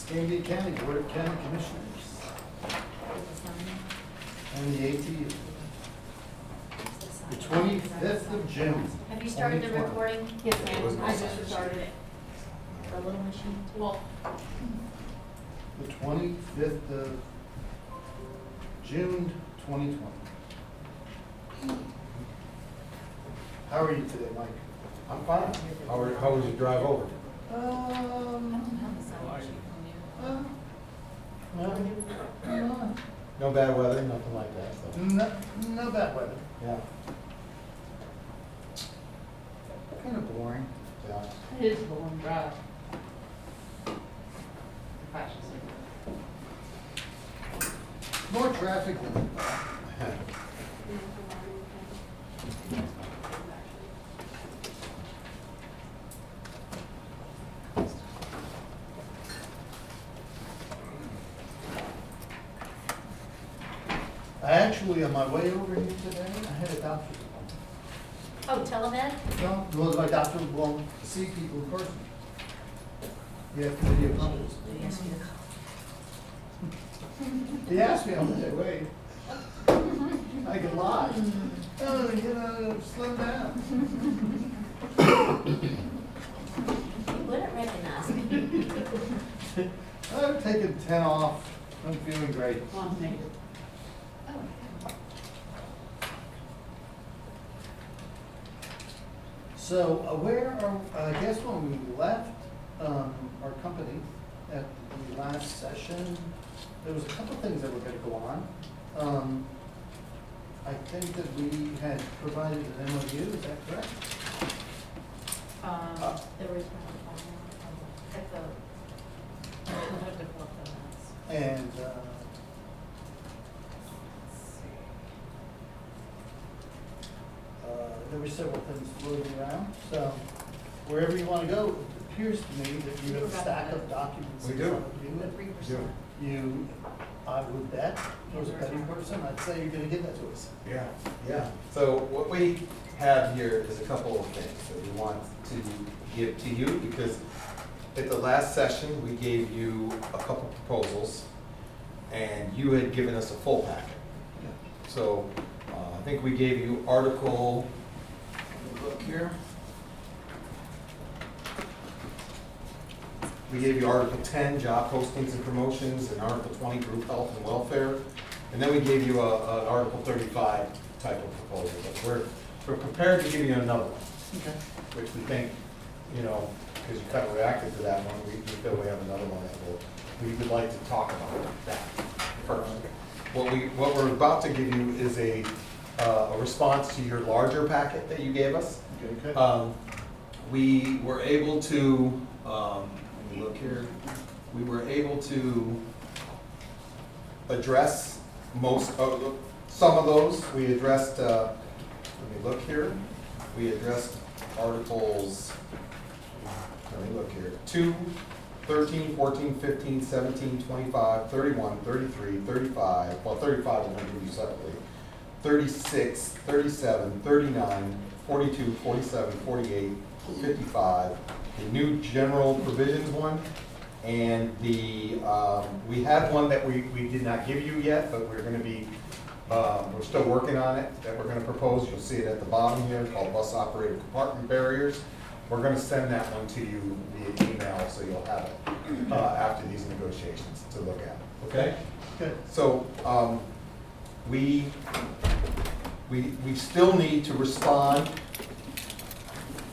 Escambia County Board of County Commissioners and the ATU. The 25th of June. Have you started the 2020. recording? Yes, It was ma'am. I my just sign. started it. The little machine? Well, The 25th of June, 2020. How are you today, Mike? I'm fine. How was your drive over? No bad weather, nothing like that, so. No bad weather. Yeah, Kind of boring. yeah. it is a long drive. I should say. More traffic than. I actually, on my way over here today, I had a doctor's appointment. Oh, telemed? No, well, my doctor will see people in person. You have to video conference. Yes, you He asked me, I'm like, wait. I can lie. Oh, you know, slim down. You wouldn't recognize me. I've taken 10 off. I'm feeling great. One negative. So where are, I guess when we left our company at the last session, there was a couple things that were going to go on. I think that we had provided an MOU, is that correct? There was At the, I'll have to pull up the maps. And there were several things floating around, so wherever you want to go, it appears to me that you have a stack of documents. We in do. front of you. The 3%. You, I would bet, was a petty person, I'd say you're gonna give that to us. Yeah, yeah. So what we have here is a couple of things that we want to give to you, because at the last session, we gave you a couple proposals, and you had given us a full packet. So I think we gave you article, let me look here. We gave you Article 10, job postings and promotions, and Article 20, group health and welfare. And then we gave you an Article 35 type of proposal. But we're prepared to give you another one, Okay. which we think, you know, because you kind of reacted to that one, we feel we have another one that we would like to talk about that first. What we're about to give you is a response to your larger packet that you gave us. Okay. We were able to, let me look here, we were able to address some of those. We addressed, let me look here, we addressed articles, let me look here, 2, 13, 14, 15, 17, 25, 31, 33, 35, well, 35 we're going to give you separately, 36, 37, 39, 42, 47, 48, 55, the new general provisions one, and the, we had one that we did not give you yet, but we're gonna be, we're still working on it, that we're gonna propose. You'll see it at the bottom here, called bus operator compartment barriers. We're gonna send that one to you via email, so you'll have it after these negotiations to look at, okay? Good. So, we still need to respond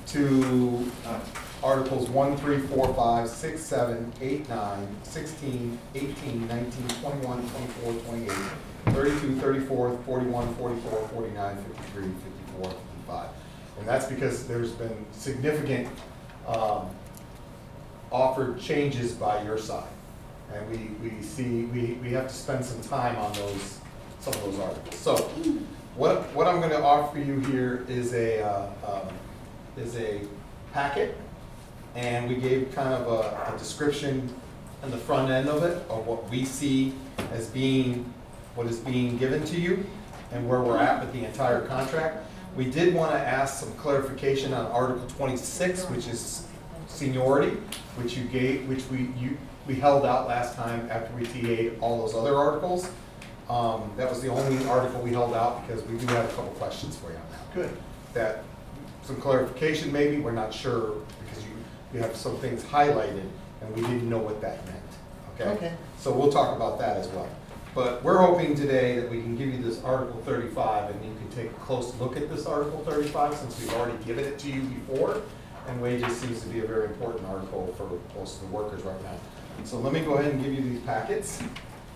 to Articles 1, 3, 4, 5, 6, 7, 8, 9, 16, 18, 19, 21, 24, 28, 32, 34, 41, 44, 49, 53, 54, 55. And that's because there's been significant offered changes by your side. And we have to spend some time on some of those articles. So what I'm gonna offer you here is a packet, and we gave kind of a description in the front end of it of what we see as being, what is being given to you and where we're at with the entire contract. We did want to ask some clarification on Article 26, which is seniority, which we held out last time after we TA'd all those other articles. That was the only article we held out because we do have a couple questions for you on that. Good. That, some clarification maybe, we're not sure, because you have some things highlighted, and we didn't know what that meant, okay? Okay. So we'll talk about that as well. But we're hoping today that we can give you this Article 35, and you can take a close look at this Article 35, since we've already given it to you before, and wages seems to be a very important article for most of the workers right now. So let me go ahead and give you these packets,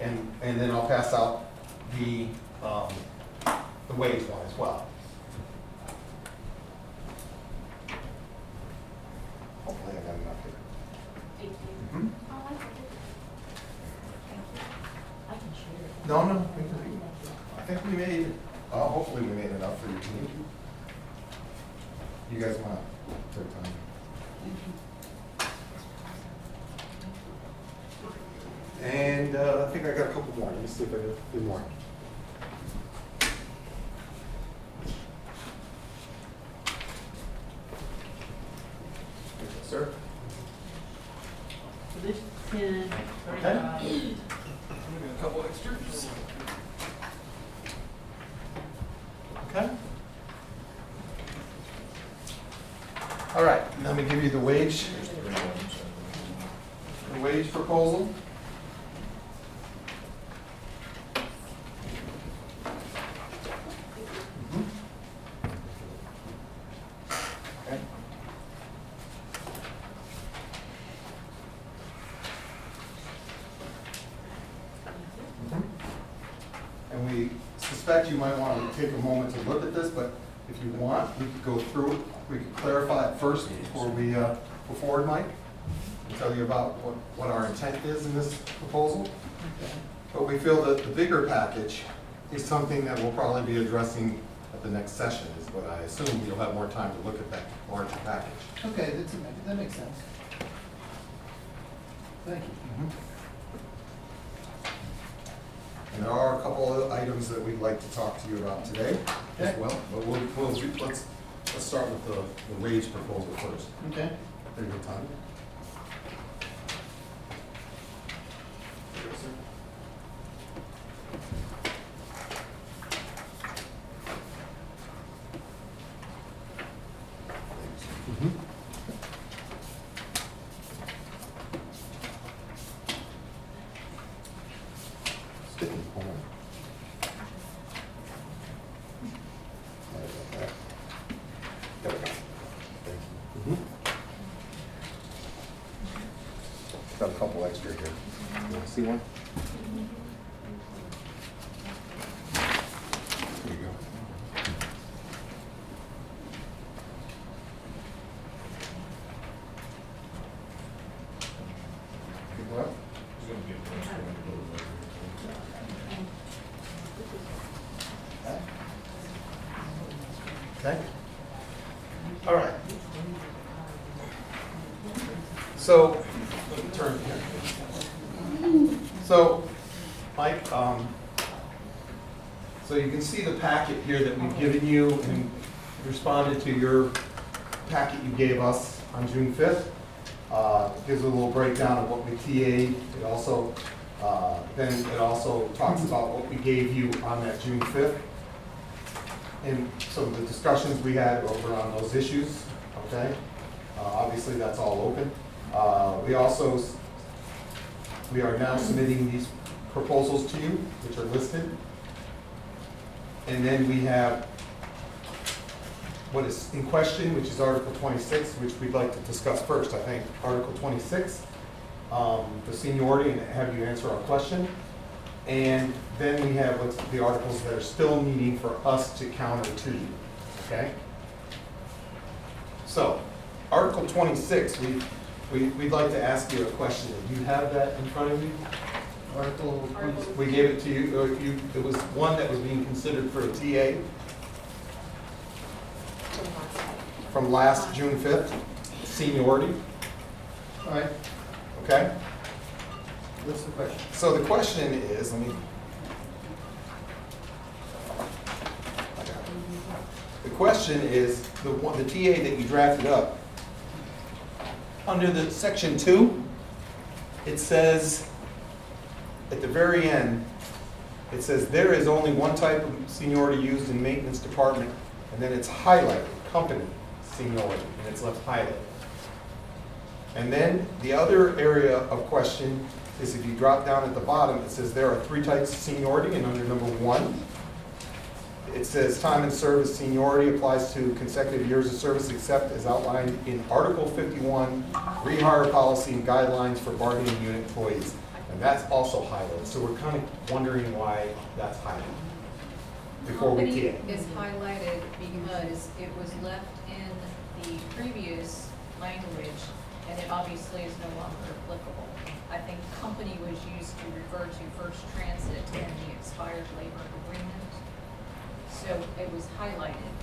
and then I'll pass out the wage one as well. Hopefully I got enough here. Thank you. Mhm. Oh, I can do it. Thank you. I can share it. No, I think we made, hopefully we made enough for your team. You guys want to take time? And I think I got a couple more. Let me see if I got a few more. Sir? So this is 10, 35. A couple extras. Okay. All right, let me give you the wage proposal. Mhm. Okay. Mhm. And we suspect you might want to take a moment to look at this, but if you want, we could go through it. We could clarify it first before we go forward, Mike, and tell you about what our intent is in this proposal. But we feel that the bigger package is something that we'll probably be addressing at the next session, is what I assume. You'll have more time to look at that larger package. Okay, that makes sense. Thank you. And there are a couple of items that we'd like to talk to you about today as Okay. well. But let's start with the wage proposal first. Okay. Take your time. Mhm. Stick in the corner. Sorry about that. There we go. Thank you. Got a couple extra here. You want to see one? There you go. Well, okay. All right. So, let me turn here. So, Mike, so you can see the packet here that we've given you and responded to your packet you gave us on June 5th. Gives a little breakdown of what we TA'd. It also, then it also talks about what we gave you on that June 5th. And some of the discussions we had were on those issues, okay? Obviously, that's all open. We are now submitting these proposals to you, which are listed. And then we have what is in question, which is Article 26, which we'd like to discuss first. I think Article 26, the seniority, and have you answer our question. And then we have what's the articles that are still needing for us to counter to you, okay? So, Article 26, we'd like to ask you a question. Do you have that in front of you? Article. We gave it to you, or it was one that was being considered for a TA from last June 5th, seniority, All right, okay? what's the question? So the question is, the question is, the TA that you drafted up under the section 2, it says, at the very end, it says there is only one type of seniority used in maintenance department, and then it's highlighted, company seniority, and it's left highlighted. And then the other area of question is if you drop down at the bottom, it says there are 3 types of seniority, and under number 1, it says time and service seniority applies to consecutive years of service except as outlined in Article 51, rehire policy and guidelines for bargaining unit employees. And that's also highlighted, so we're kind of wondering why that's highlighted before we Company take it. is highlighted because it was left in the previous language, and it obviously is no longer applicable. I think company was used to refer to First Transit and the expired labor agreement, so it was highlighted.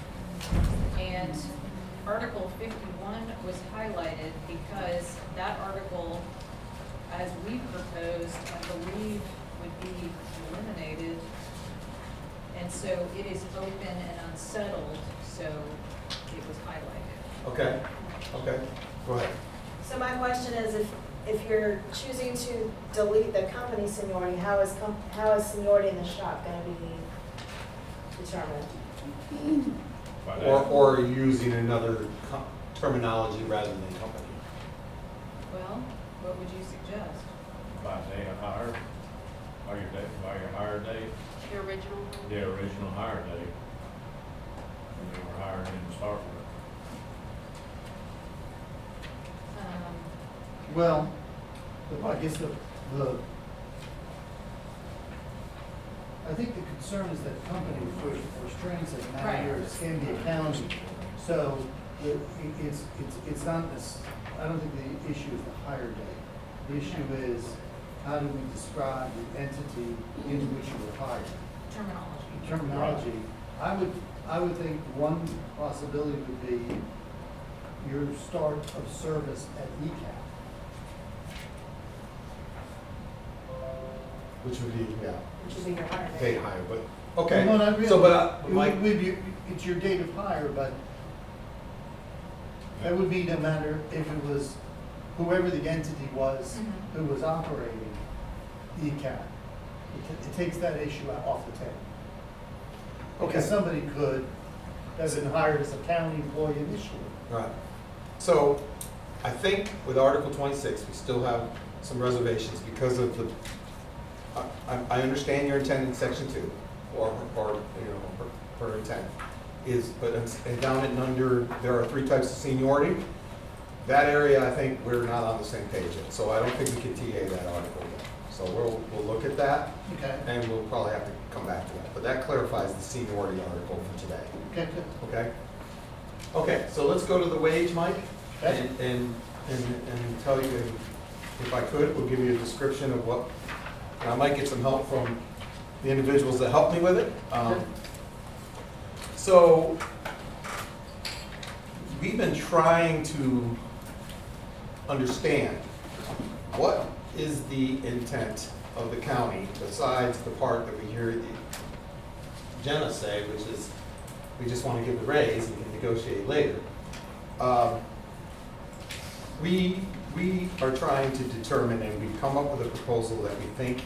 And Article 51 was highlighted because that article, as we proposed, I believe would be eliminated. And so it is open and unsettled, so it was highlighted. Okay, okay, go ahead. So my question is, if you're choosing to delete the company seniority, how is seniority in the shop gonna be determined? Or using another terminology rather than company. Well, what would you suggest? By day of hire, or your day, by your hire date, The original one? the original hire date, when you were hired in the start work. Well, I guess I think the concern is that company for strings and matters can be accounting. So it's not this, I don't think the issue is the hire date. The issue is how do we describe the entity into which you were hired? Terminology. Terminology. I would think one possibility would be your start of service at ECAP. Which would be, yeah, Which would be your hire paid date. higher, but, okay. No, not really. So, but, It Mike, would be, it's your date of hire, but that would be no matter if it was whoever the entity was Mhm. who was operating ECAP. It takes that issue off the table. okay, Because somebody could have been hired as a county employee initially. right. So, I think with Article 26, we still have some reservations because of the, I understand your intent in section 2, or, you know, her intent is, but and down and under, there are 3 types of seniority. That area, I think we're not on the same page yet, so I don't think we can TA that article yet. So we'll look at that, Okay. and we'll probably have to come back to that. But that clarifies the seniority article for today, Okay, good. okay? Okay, so let's go to the wage, Mike, Okay. and tell you, if I could, we'll give you a description of what, and I might get some help from the individuals that helped me with it. So, we've been trying to understand what is the intent of the county besides the part that we hear Jenna say, which is we just want to give the raise and can negotiate later. We are trying to determine, and we've come up with a proposal that we think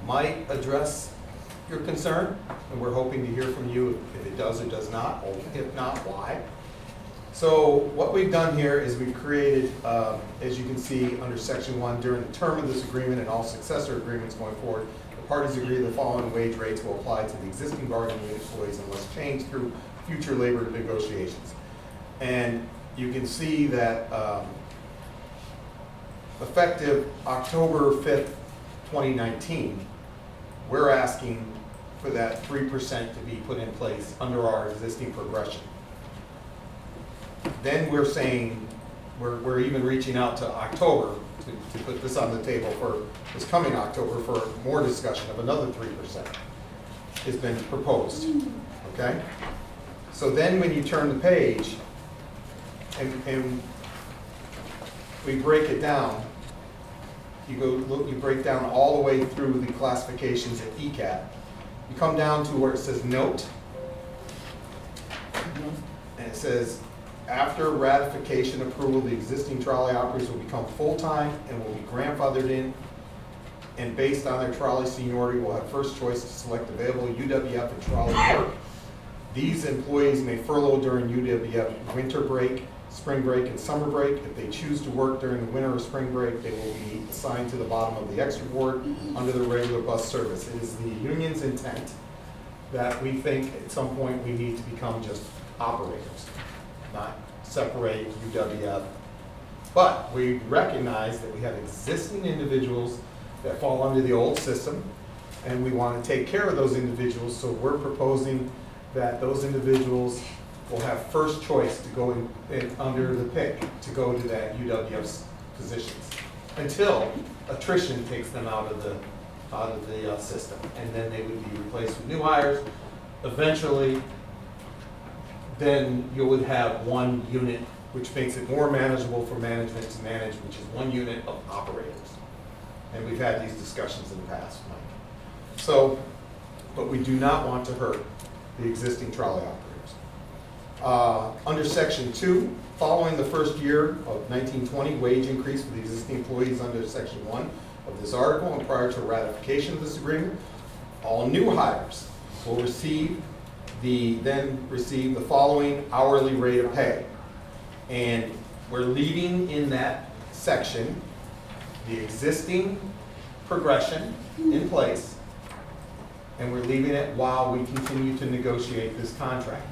might address your concern, and we're hoping to hear from you if it does or does not, or if not, why. So what we've done here is we've created, as you can see under section 1, during the term of this agreement and all successor agreements going forward, the parties agree the following wage rates will apply to the existing bargaining unit employees unless changed through future labor negotiations. And you can see that effective October 5th, 2019, we're asking for that 3% to be put in place under our existing progression. Then we're saying, we're even reaching out to October to put this on the table for this coming October for more discussion of another 3% has been proposed, okay? So then when you turn the page and we break it down, you go look, you break down all the way through the classifications at ECAP, you come down to where it says note, and it says after ratification approval, the existing trolley operators will become full-time and will be grandfathered in, and based on their trolley seniority, will have first choice to select available UWF and trolley work. These employees may furlough during UWF winter break, spring break, and summer break. If they choose to work during the winter or spring break, they will be assigned to the bottom of the extra board under the regular bus service. It is the union's intent that we think at some point we need to become just operators, not separate UWF. But we recognize that we have existing individuals that fall under the old system, and we want to take care of those individuals, so we're proposing that those individuals will have first choice to go in under the pick, to go to that UWF's positions, until attrition takes them out of the system, and then they would be replaced with new hires. Eventually, then you would have one unit, which makes it more manageable for management to manage, which is one unit of operators. And we've had these discussions in the past, Mike. So, but we do not want to hurt the existing trolley operators. Under section 2, following the first year of 1920 wage increase for the existing employees under section 1 of this article and prior to ratification of this agreement, all new hires will receive the following hourly rate of pay. And we're leaving in that section the existing progression in place, and we're leaving it while we continue to negotiate this contract.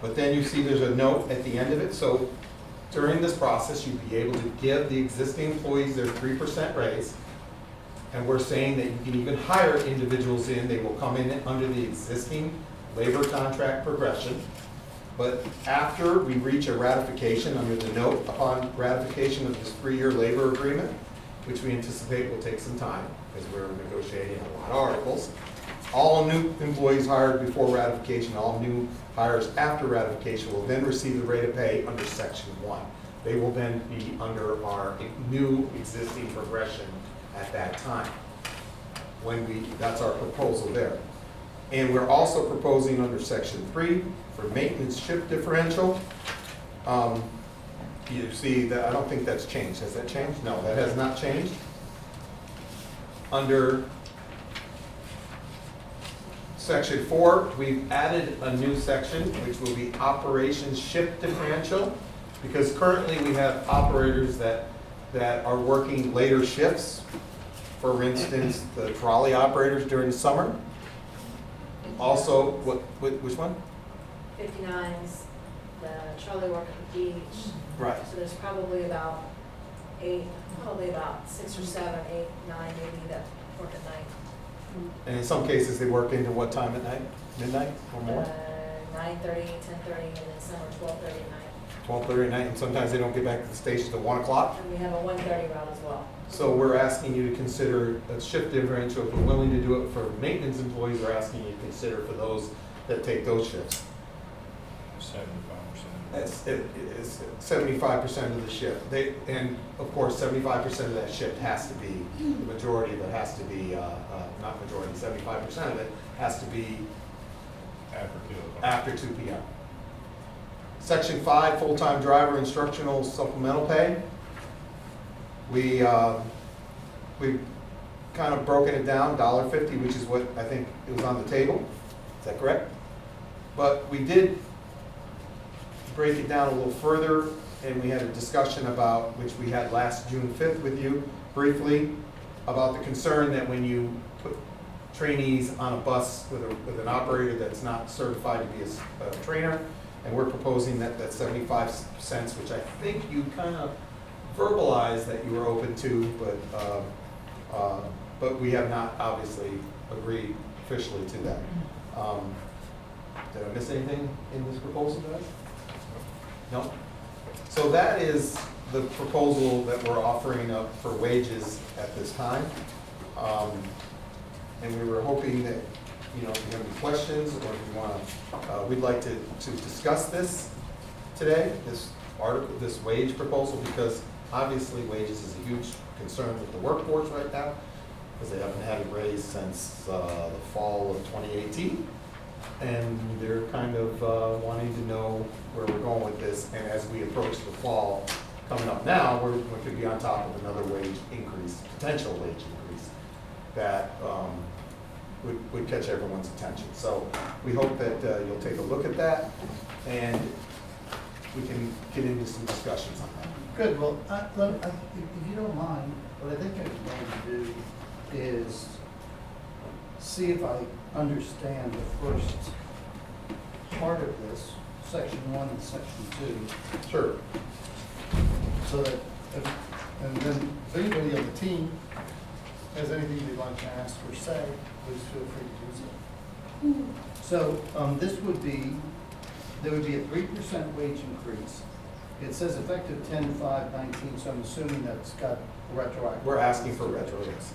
But then you see there's a note at the end of it, so during this process, you'd be able to give the existing employees their 3% raise, and we're saying that you can even hire individuals in, they will come in under the existing labor contract progression. But after we reach a ratification under the note, upon ratification of this 3-year labor agreement, which we anticipate will take some time because we're negotiating a lot of articles, all new employees hired before ratification, all new hires after ratification will then receive the rate of pay under section 1. They will then be under our new existing progression at that time. That's our proposal there. And we're also proposing under section 3 for maintenance shift differential. You see that, I don't think that's changed. Has that changed? No, that has not changed. Under section 4, we've added a new section, which will be operations shift differential, because currently we have operators that are working later shifts. For instance, the trolley operators during the summer. Also, which one? 59's, the trolley work at the beach. Right. So there's probably about 6 or 7, 8, 9 maybe that work at night. And in some cases, they work into what time at night? Midnight or more? 9:30, 10:30, and then some are 12:30 at night. 12:30 at night, and sometimes they don't get back to the station till 1 o'clock. And we have a 1:30 route as well. So we're asking you to consider a shift differential. If we're willing to do it for maintenance employees, we're asking you to consider for those that take those shifts. 75%. It is 75% of the shift. And of course, 75% of that shift has to be, the majority of it has to be, not majority, 75% of it has to be after 2 p.m. Section 5, full-time driver instructional supplemental pay. We've kind of broken it down, $1.50, which is what I think it was on the table. Is that correct? But we did break it down a little further, and we had a discussion about, which we had last June 5th with you briefly, about the concern that when you put trainees on a bus with an operator that's not certified to be a trainer, and we're proposing that 75 cents, which I think you kind of verbalized that you were open to, but we have not obviously agreed officially to that. Did I miss anything in this proposal, guys? No? So that is the proposal that we're offering up for wages at this time. And we were hoping that, if you have any questions, or if you want we'd like to discuss this today, this article, this wage proposal, because obviously wages is a huge concern with the workforce right now, because they haven't had a raise since the fall of 2018. and they're kind of wanting to know where we're going with this. And as we approach the fall coming up now, we could be on top of another wage increase, potential wage increase, that would catch everyone's attention. So we hope that you'll take a look at that, and we can get into some discussions on that. Good, well, if you don't mind, what I think I'd like to do is see if I understand the first part of this, section 1 and section 2. Sure. So that, and then if anybody on the team has anything they'd like to ask or say, please feel free to do so. So this would be, there would be a 3% wage increase. It says effective 10/5/19, so I'm assuming that's got retroactive. We're asking for retro, yes.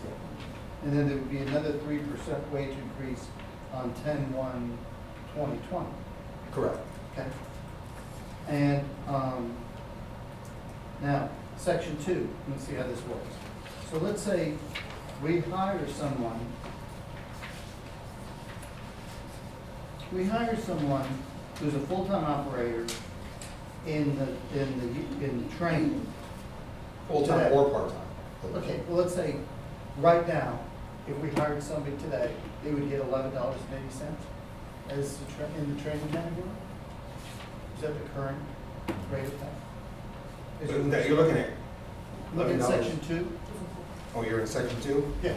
And then there would be another 3% wage increase on 10/1/2020. Correct. Okay. And now, section 2, let's see how this works. So let's say we hire someone. We hire someone who's a full-time operator in training. Full-time Today. or part-time. Okay, well, let's say, right now, if we hired somebody today, they would get $11.80 as in the training category? Is that the current rate of pay? Is it- That you're looking at? Look at $11. section 2? Oh, you're in section 2? Yeah.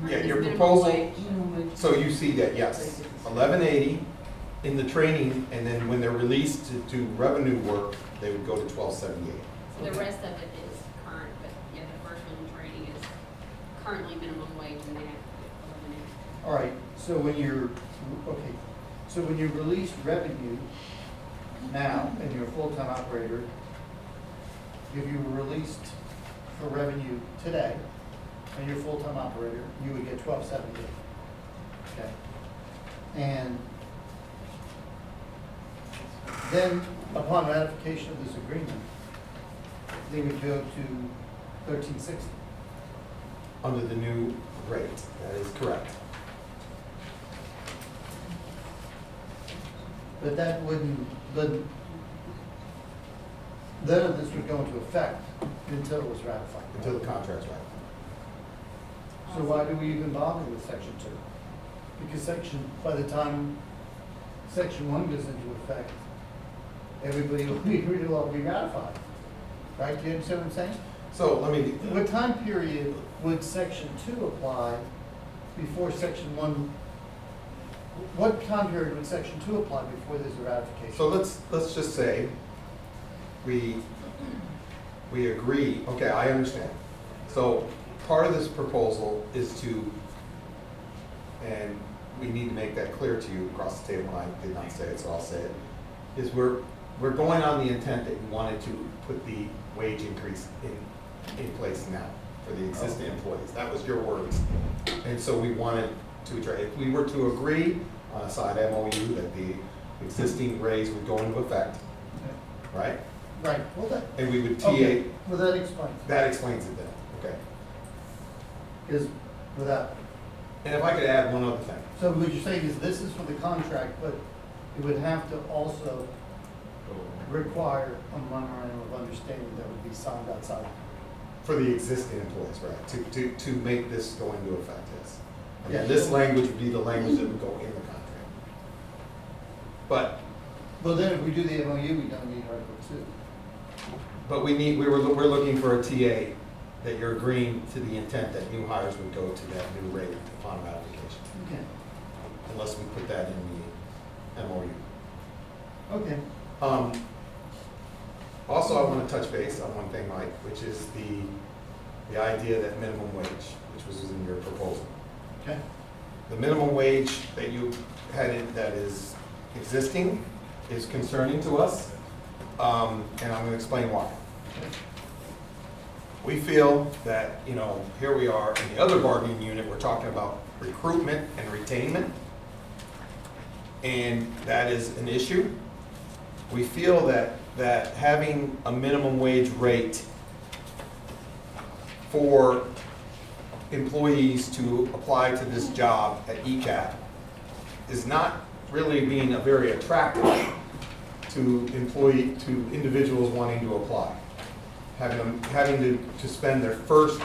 Yeah, your Minimum proposal, wage. so you see that, yes, 1180 in the training, and then when they're released to do revenue work, they would go to 1278. So the rest of it is current, but yeah, the first one in training is currently minimum wage and then eliminated. All right, so when you're, okay, so when you release revenue now and you're a full-time operator, if you were released for revenue today and you're a full-time operator, you would get $12.78. Okay. And then upon ratification of this agreement, they would go to $13.60. Under the new rate, that is correct. But that wouldn't, none of this would go into effect until it was ratified. Until the contract's ratified. So why do we even bother with section 2? Because by the time section 1 goes into effect, everybody will be, it'll all be ratified. Right, do you understand what I'm saying? So let me, What time period would section 2 apply before section 1? What time period would section 2 apply before there's a ratification? so let's just say we agree, okay, I understand. So part of this proposal is to, and we need to make that clear to you across the table, I did not say it, so I'll say it, is we're going on the intent that you wanted to put the wage increase in place now for the existing employees. That was your words. And so we wanted to try, if we were to agree on a side MOU that the existing raise would go into effect, right? Right, well, that, And we would TA, okay, well, that explains. that explains it then, okay? Because without, And if I could add one other thing. so what you're saying is this is for the contract, but it would have to also require a memorandum of understanding that would be signed outside. For the existing employees, right, to make this go into effect, yes. And then Yeah. this language would be the language that would go in the contract. But Well, then if we do the MOU, we don't need Article 2. we're looking for a TA that you're agreeing to the intent that new hires would go to that new rate upon ratification, Okay. unless we put that in the MOU. Okay. Also, I want to touch base on one thing, Mike, which is the idea that minimum wage, which was in your proposal. Okay. The minimum wage that you had that is existing is concerning to us, and I'm going to explain why. We feel that, here we are in the other bargaining unit, we're talking about recruitment and retainment, and that is an issue. We feel that having a minimum wage rate for employees to apply to this job at ECAP is not really being a very attractive to individuals wanting to apply. Having to spend their first,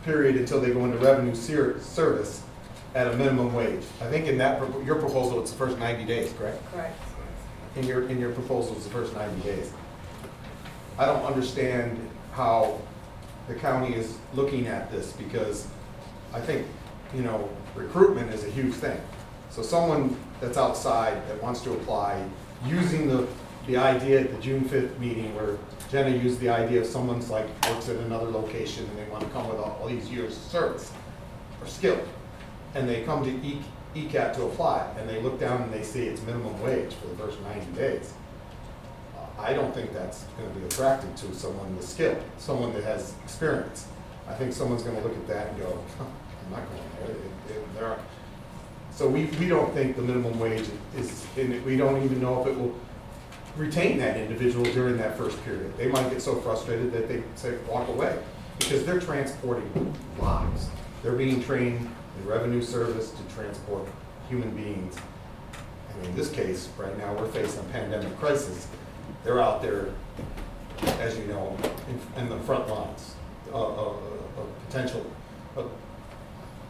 period until they go into revenue service at a minimum wage. I think in your proposal, it's the first 90 days, correct? Correct. In your proposal, it's the first 90 days. I don't understand how the county is looking at this, because I think, recruitment is a huge thing. So someone that's outside that wants to apply, using the idea at the June 5th meeting where Jenna used the idea of someone's like works at another location and they want to come with all these years of service or skill, and they come to ECAT to apply, and they look down and they see it's minimum wage for the first 90 days. I don't think that's going to be attractive to someone with skill, someone that has experience. I think someone's going to look at that and go, I'm not going there. So we don't think the minimum wage is, and we don't even know if it will retain that individual during that first period. They might get so frustrated that they say walk away, because they're transporting lives. They're being trained in revenue service to transport human beings. And in this case, right now, we're facing a pandemic crisis. They're out there, as you know, in the front lines of potential of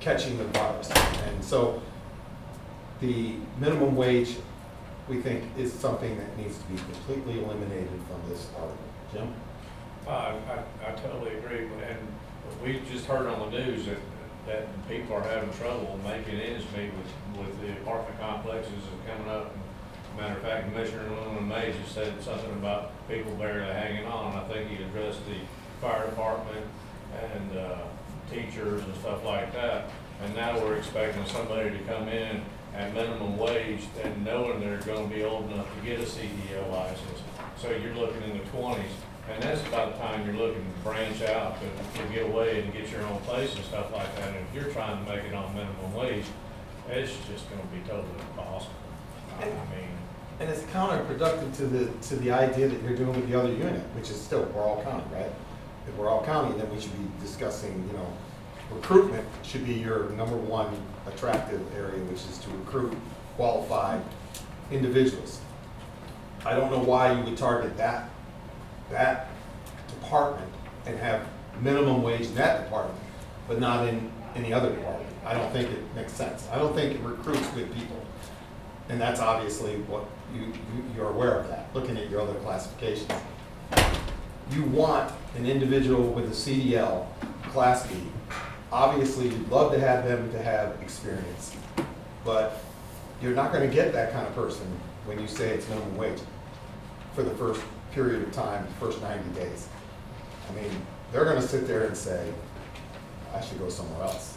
catching the virus. And so the minimum wage, we think, is something that needs to be completely eliminated from this article. Jim? I totally agree, and we just heard on the news that people are having trouble making ends meet with the apartment complexes that are coming up. Matter of fact, Commissioner Llewellyn Mays just said something about people barely hanging on. I think he addressed the fire department and teachers and stuff like that. And now we're expecting somebody to come in at minimum wage and knowing they're going to be old enough to get a CDL license. So you're looking in the 20s, and that's about the time you're looking to branch out to get away and get your own place and stuff like that. And if you're trying to make it on minimum wage, it's just going to be totally impossible. I mean, and it's counterproductive to the idea that you're doing with the other unit, which is still, we're all county, right? If we're all county, then we should be discussing, recruitment should be your number one attractive area, which is to recruit qualified individuals. I don't know why you would target that department and have minimum wage in that department, but not in any other department. I don't think it makes sense. I don't think it recruits good people. And that's obviously what you're aware of that, looking at your other classifications. You want an individual with a CDL, Class B. Obviously, you'd love to have them to have experience, but you're not going to get that kind of person when you say it's minimum wage for the first period of time, the first 90 days. I mean, they're going to sit there and say, I should go somewhere else,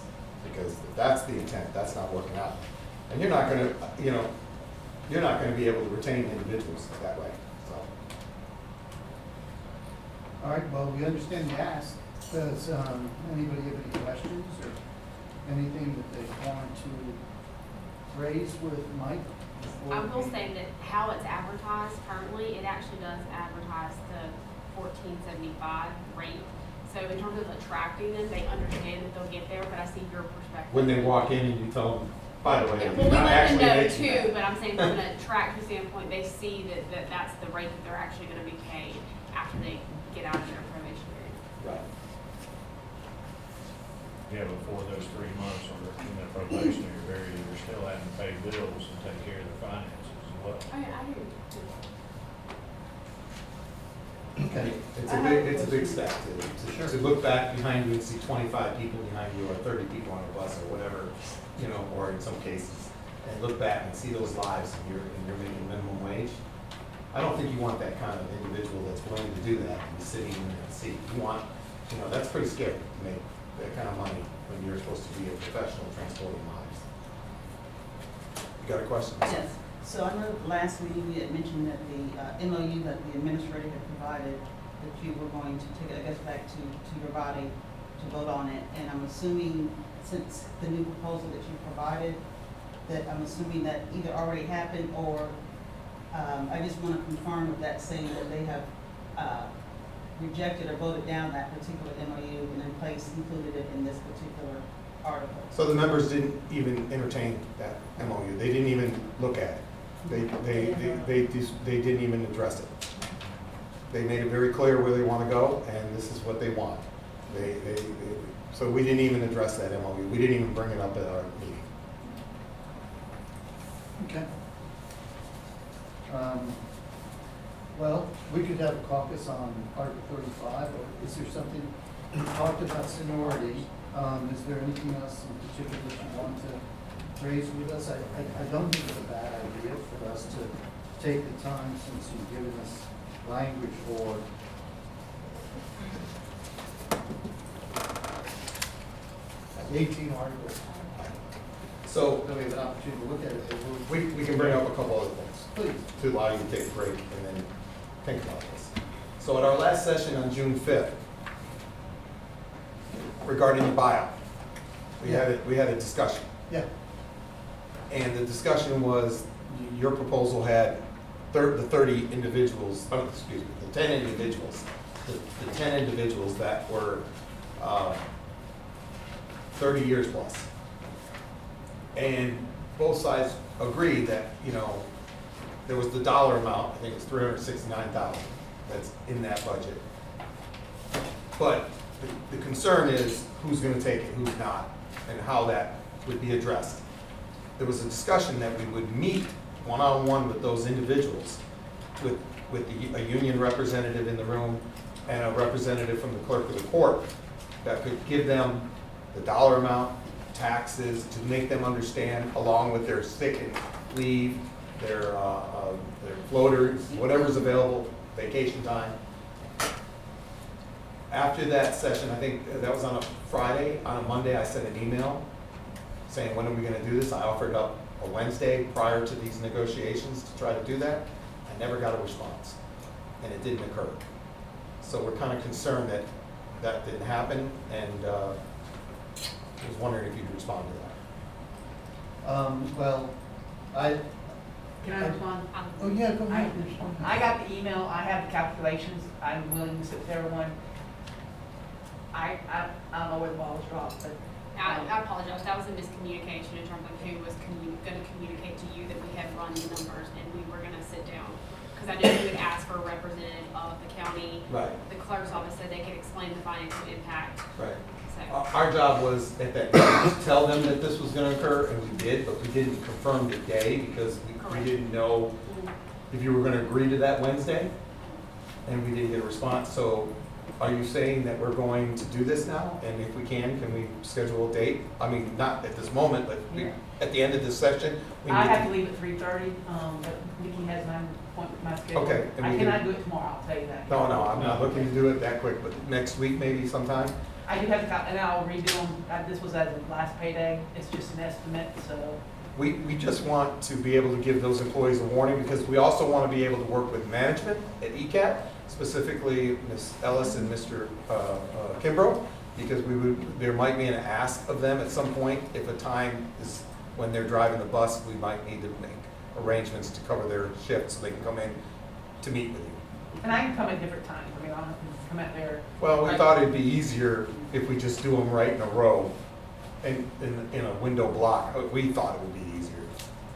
because if that's the intent, that's not working out. And you're not going to, you're not going to be able to retain individuals that way. So, All right, well, we understand the ask. Does anybody have any questions or anything that they want to raise with Mike? I will say that how it's advertised currently, it actually does advertise the $14.75 rate. So in terms of attracting them, they understand that they'll get there, but I see your perspective. when they walk in and you tell them, by the way, Yeah, you're well, we not let them actually know making too, that. but I'm saying from an attractive standpoint, they see that that's the rate that they're actually gonna be paid after they get out of their probation period. Right. yeah, before those 3 months or in the probationary period, you're still having to pay bills and take care of the finances as well. I agree. Okay. It's a big step to look back behind you and see 25 people behind you or 30 people on a bus or whatever, or in some cases, and look back and see those lives and you're making minimum wage. I don't think you want that kind of individual that's willing to do that and be sitting in that seat. You want, that's pretty scary to make that kind of money when you're supposed to be a professional transporting lives. You got a question? Yes, so I know last meeting we had mentioned that the MOU that the administrator had provided, that you were going to take it, I guess, back to your body to vote on it. And I'm assuming, since the new proposal that you provided, that I'm assuming that either already happened or I just want to confirm with that saying that they have rejected or voted down that particular MOU and in place included it in this particular article. So the members didn't even entertain that MOU, they didn't even look at it. They didn't even address it. They made it very clear where they want to go, and this is what they want. So we didn't even address that MOU, we didn't even bring it up at our meeting. Okay. Well, we could have a caucus on Article 35, or is there something, you talked about seniority, is there anything else in particular that you want to raise with us? I don't think it's a bad idea for us to take the time, since you've given us language for 18 articles, So that we have an opportunity to look at it. But we'll- we can bring up a couple other things Please. to allow you to take a break and then think about this. So at our last session on June 5th, regarding the buyout, we had a discussion. Yeah, And the discussion was, your proposal had the 30 individuals, excuse me, the 10 individuals, the 10 individuals that were 30 years plus. And both sides agreed that, there was the dollar amount, I think it's $369,000 that's in that budget. But the concern is who's gonna take it, who's not, and how that would be addressed. There was a discussion that we would meet one-on-one with those individuals, with a union representative in the room and a representative from the clerk of the court that could give them the dollar amount, taxes, to make them understand, along with their sick and leave, their floaters, whatever's available, vacation time. After that session, I think that was on a Friday, on a Monday, I sent an email saying, when are we gonna do this? I offered up a Wednesday prior to these negotiations to try to do that. I never got a response, and it didn't occur. So we're kind of concerned that that didn't happen, and I was wondering if you'd respond to that. well, Can I respond? oh yeah, go ahead. I got the email, I have the calculations, I'm willing to sit with everyone. I don't know where the ball was dropped, but. I apologize, that was a miscommunication in terms of who was gonna communicate to you that we had run the numbers and we were gonna sit down. Because I know you had asked for a representative of the county. Right. The clerk's office said they could explain the financial impact, Right. so. Our job was at that time to tell them that this was gonna occur, and we did, but we didn't confirm the day because we Correct. didn't know if you were gonna agree to that Wednesday, and we didn't get a response. So are you saying that we're going to do this now? And if we can we schedule a date? I mean, not at this moment, but Yeah. at the end of this session? we I need have to leave at 3:30, but Nikki has my appointment, my schedule. Okay, and I we cannot can- do it tomorrow, I'll tell you that. No, I'm not looking to do it that quick, but next week maybe sometime? I do have to, and I'll redo them, this was as of last payday, it's just an estimate, so. We just want to be able to give those employees a warning, because we also want to be able to work with management at ECAT, specifically Ms. Ellis and Mr. Kimbrough, because there might be an ask of them at some point, if a time is when they're driving the bus, we might need to make arrangements to cover their shifts, so they can come in to meet with you. And I can come at different times, I mean, I don't have to come out there. Well, we thought it'd be easier if we just do them right in a row, and in a window block. We thought it would be easier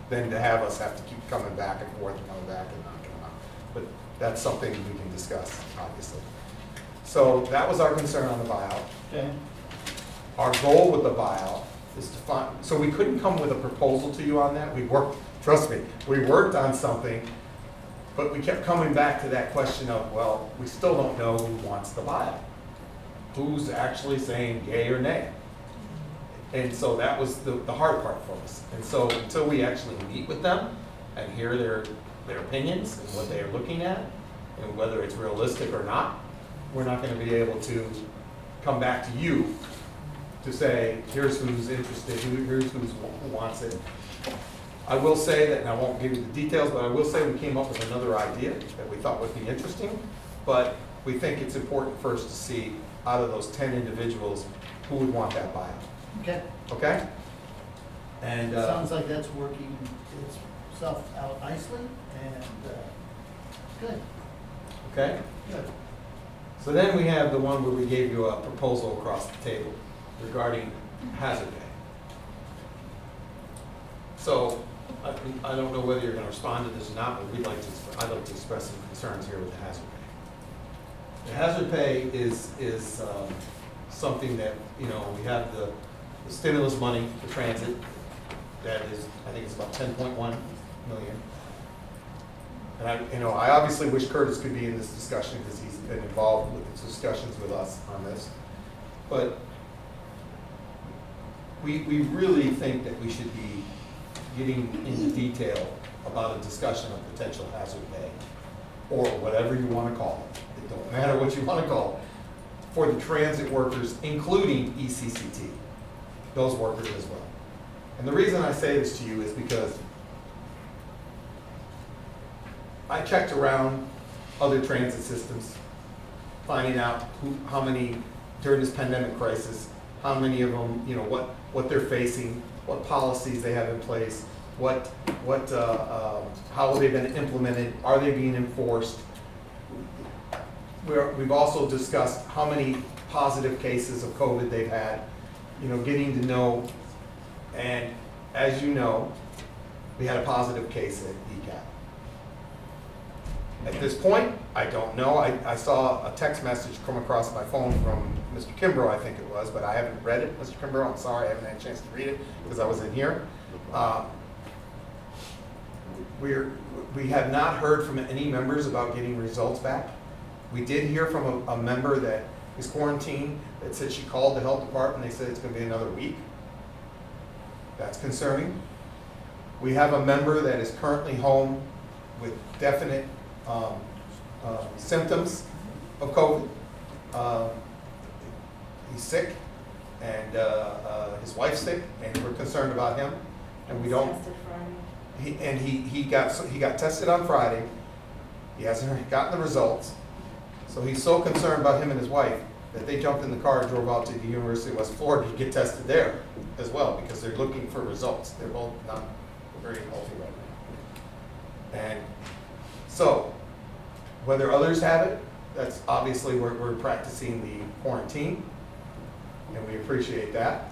than to have us have to keep coming back and forth and coming back and not coming out. But that's something we can discuss, obviously. So that was our concern on the buyout. Okay, Our goal with the buyout is to find, so we couldn't come with a proposal to you on that. We worked, trust me, we worked on something, but we kept coming back to that question of, well, we still don't know who wants the buyout. Who's actually saying yay or nay? And so that was the hard part for us. And so until we actually meet with them and hear their opinions and what they are looking at, and whether it's realistic or not, we're not gonna be able to come back to you to say, here's who's interested, here's who wants it. I will say that, and I won't give you the details, but I will say we came up with another idea that we thought would be interesting, but we think it's important first to see, out of those 10 individuals, who would want that buyout, okay. okay? And, Sounds like that's working itself out nicely, and, good, okay? good. So then we have the one where we gave you a proposal across the table regarding hazard pay. So, I don't know whether you're gonna respond to this or not, but I'd like to express some concerns here with the hazard pay. The hazard pay is something that, you know, we have the stimulus money for transit, that is, I think it's about 10.1 million. And I obviously wish Curtis could be in this discussion because he's been involved with the discussions with us on this. But we really think that we should be getting into detail about a discussion of potential hazard pay, or whatever you want to call it. It don't matter what you want to call it, for the transit workers, including ECCT, those workers as well. And the reason I say this to you is because I checked around other transit systems, finding out how many, during this pandemic crisis, how many of them, you know, what they're facing, what policies they have in place, how they've been implemented, are they being enforced? We've also discussed how many positive cases of COVID they've had, you know, getting to know, and as you know, we had a positive case at ECAT. At this point, I don't know. I saw a text message come across my phone from Mr. Kimbrough, I think it was, but I haven't read it. Mr. Kimbrough, I'm sorry, I haven't had a chance to read it because I was in here. We have not heard from any members about getting results back. We did hear from a member that is quarantined that said she called the health department. They said it's going to be another week. That's concerning. We have a member that is currently home with definite symptoms of COVID. He's sick, and his wife's sick, and we're concerned about him. And we don't. Tested Friday. He got tested on Friday. He hasn't gotten the results. So he's so concerned about him and his wife that they jumped in the car and drove out to the University of West Florida to get tested there as well, because they're looking for results. They're both not very healthy right now. And so, whether others have it, that's obviously we're practicing the quarantine, and we appreciate that.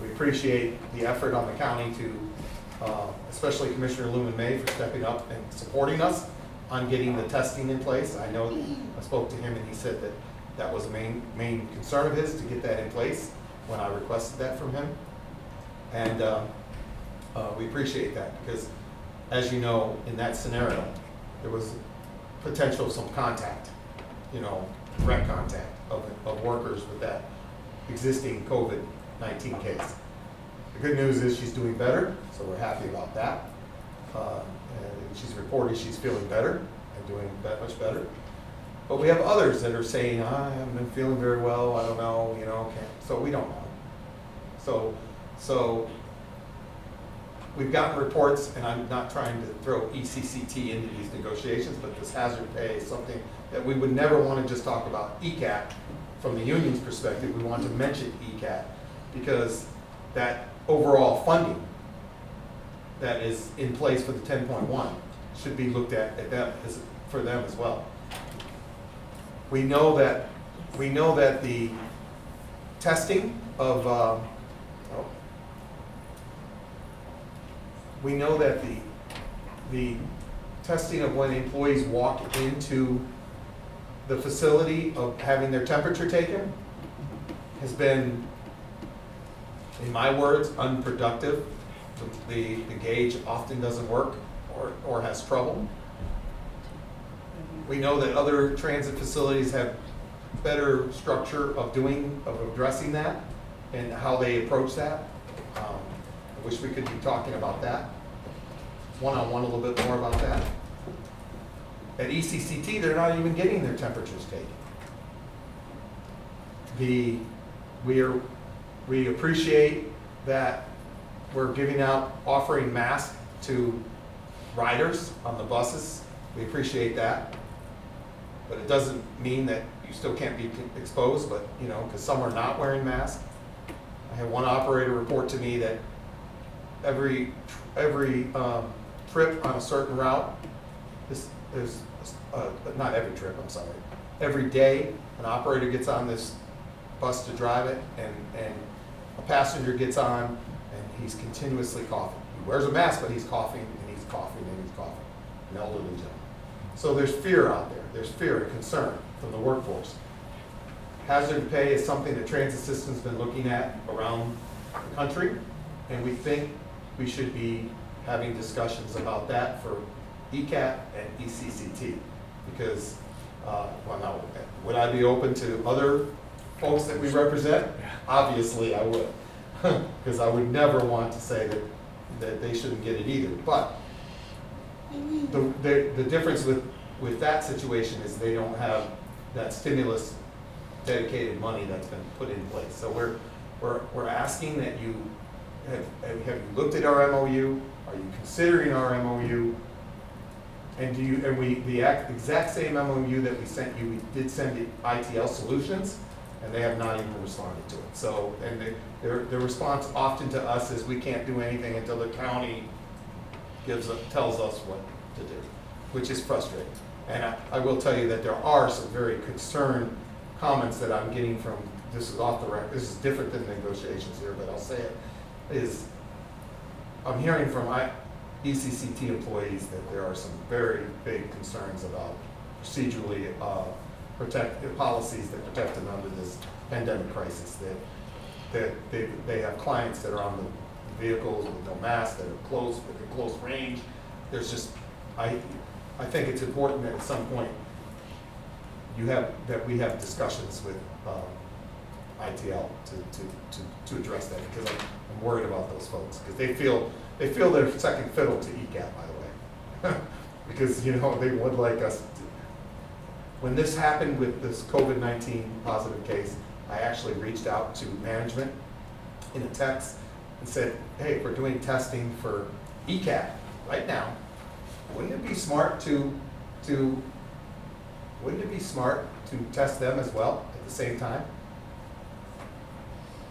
We appreciate the effort on the county to, especially Commissioner Lumen May for stepping up and supporting us on getting the testing in place. I know, I spoke to him and he said that that was a main concern of his, to get that in place when I requested that from him. And we appreciate that because, as you know, in that scenario, there was potential of some contact, you know, direct contact of workers with that existing COVID-19 case. The good news is she's doing better, so we're happy about that. And she's reported she's feeling better and doing that much better. But we have others that are saying, I haven't been feeling very well, I don't know, you know, so we don't know. So we've gotten reports, and I'm not trying to throw ECCT into these negotiations, but this hazard pay is something that we would never want to just talk about ECAT from the union's perspective. We want to mention ECAT because that overall funding that is in place for the 10.1 should be looked at them for them as well. We know that the testing of we know that the testing of when employees walk into the facility of having their temperature taken has been, in my words, unproductive. The gauge often doesn't work or has trouble. We know that other transit facilities have better structure of addressing that and how they approach that. I wish we could be talking about that one-on-one a little bit more about that. At ECCT, they're not even getting their temperatures taken. We appreciate that we're offering masks to riders on the buses. We appreciate that. But it doesn't mean that you still can't be exposed, but, you know, because some are not wearing masks. I had one operator report to me that every trip on a certain route, not every trip, I'm sorry, every day an operator gets on this bus to drive it, and a passenger gets on and he's continuously coughing. He wears a mask, but he's coughing and he's coughing and he's coughing, an elderly gentleman. So there's fear out there. There's fear and concern from the workforce. Hazard pay is something that Transit System's been looking at around the country, and we think we should be having discussions about that for ECAT and ECCT. Because, well, now, would I be open to other folks that we represent? Obviously, I would. Because I would never want to say that they shouldn't get it either. But the difference with that situation is they don't have that stimulus dedicated money that's been put in place. So we're asking that you, have you looked at our MOU? Are you considering our MOU? And the exact same MOU that we sent you, we did send to ITL Solutions, and they have not even responded to it. So, and their response often to us is we can't do anything until the county tells us what to do, which is frustrating. And I will tell you that there are some very concerned comments that I'm getting from, this is off the record, this is different than negotiations here, but I'll say it, is I'm hearing from ECCT employees that there are some very big concerns about procedurally policies that protect them under this pandemic crisis. That they have clients that are on the vehicles with no masks, that are close, within close range. There's just, I think it's important that at some point that we have discussions with ITL to address that, because I'm worried about those folks, because they feel they're second fiddle to ECAT, by the way. Because, they would like us to. When this happened with this COVID-19 positive case, I actually reached out to management in a text and said, hey, if we're doing testing for ECAT right now, wouldn't it be smart to test them as well at the same time?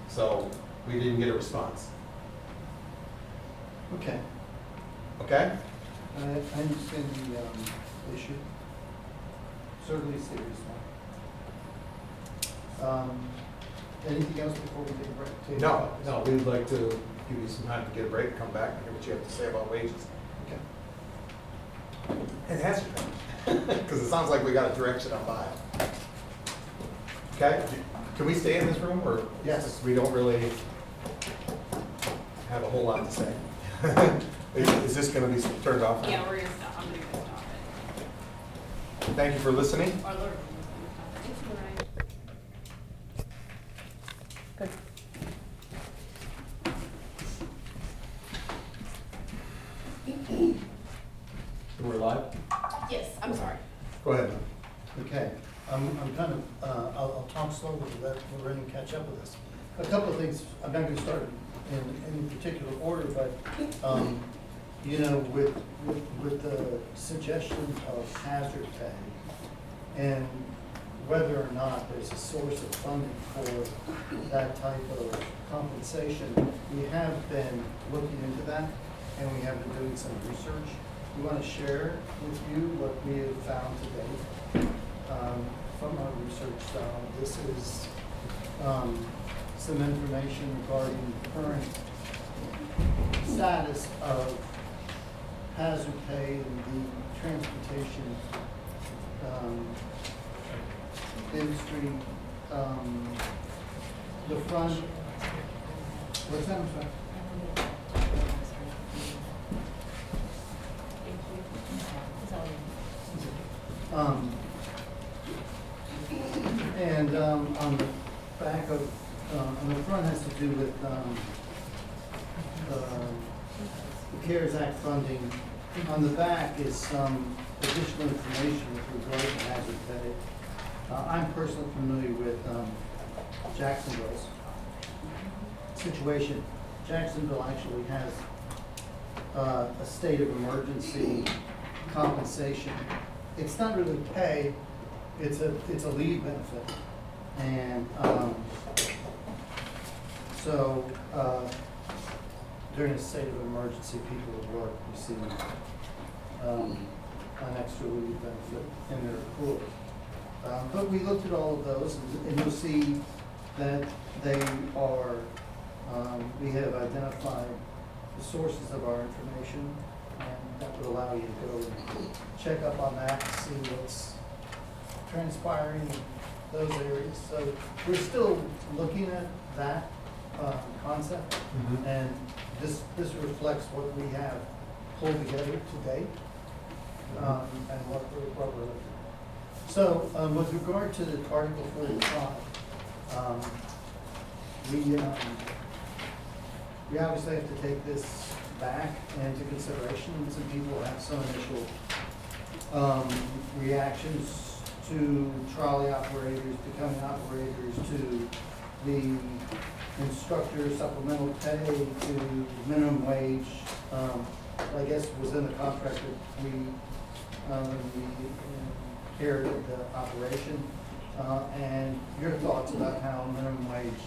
So we didn't get a response. Okay, Okay? I understand the issue. Certainly serious one. Anything else before we take a break? No, we'd like to give you some time to get a break, come back and hear what you have to say about wages. Okay. And answer them. Because it sounds like we got a direction on bio. Okay? Can we stay in this room, or? Yes. We don't really have a whole lot to say. Is this gonna be turned off now? Yeah, we're gonna stop, I'm gonna go stop it. Thank you for listening. Our Lord, it's all right. We're live? Yes, I'm sorry. Go ahead. Okay, I'm kind of, I'll talk slowly to let Lorraine catch up with us. A couple of things, I'm not gonna start in any particular order, but, with the suggestion of hazard pay and whether or not there's a source of funding for that type of compensation, we have been looking into that, and we have been doing some research. We want to share with you what we have found today from our research. This is some information regarding the current status of hazard pay in the transportation industry. The front, what's that? I'm sorry? And on the back of, on the front has to do with the CARES Act funding. On the back is some additional information with regard to hazard pay. I'm personally familiar with Jacksonville's situation. Jacksonville actually has a state of emergency compensation. It's not really pay, it's a leave benefit. And so during a state of emergency, people at work receive an extra leave benefit in their accrual. But we looked at all of those, and you'll see that they are We have identified the sources of our information, and that would allow you to go and check up on that, see what's transpiring in those areas. So we're still looking at that concept, and this reflects what we have pulled together to date, and what we're looking at. So with regard to Article 45, we obviously have to take this back into consideration. Some people have some initial reactions to trolley operators becoming operators, to the instructor supplemental pay, to minimum wage. I guess was in the contract that we inherited the operation. And your thoughts about how minimum wage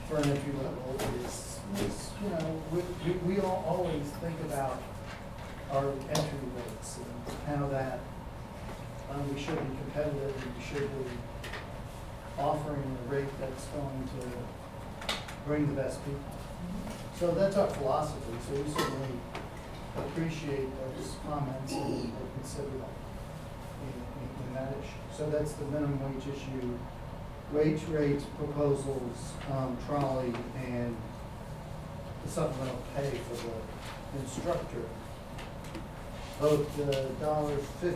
for an entry level is, you know, we all always think about our entry rates and how that, we should be competitive and we should be offering a rate that's going to bring the best people. So that's our philosophy, so we certainly appreciate those comments and we'll consider that in that issue. So that's the minimum wage issue, wage rates, proposals, trolley, and the supplemental pay for the instructor. Both the $1.50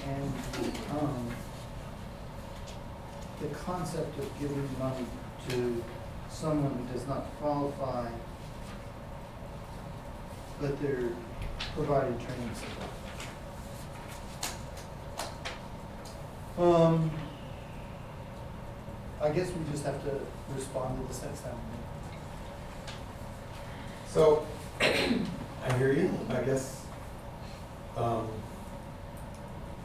and the concept of giving money to someone who does not qualify, but they're providing training support. I guess we just have to respond to this next time. So, I hear you, I guess.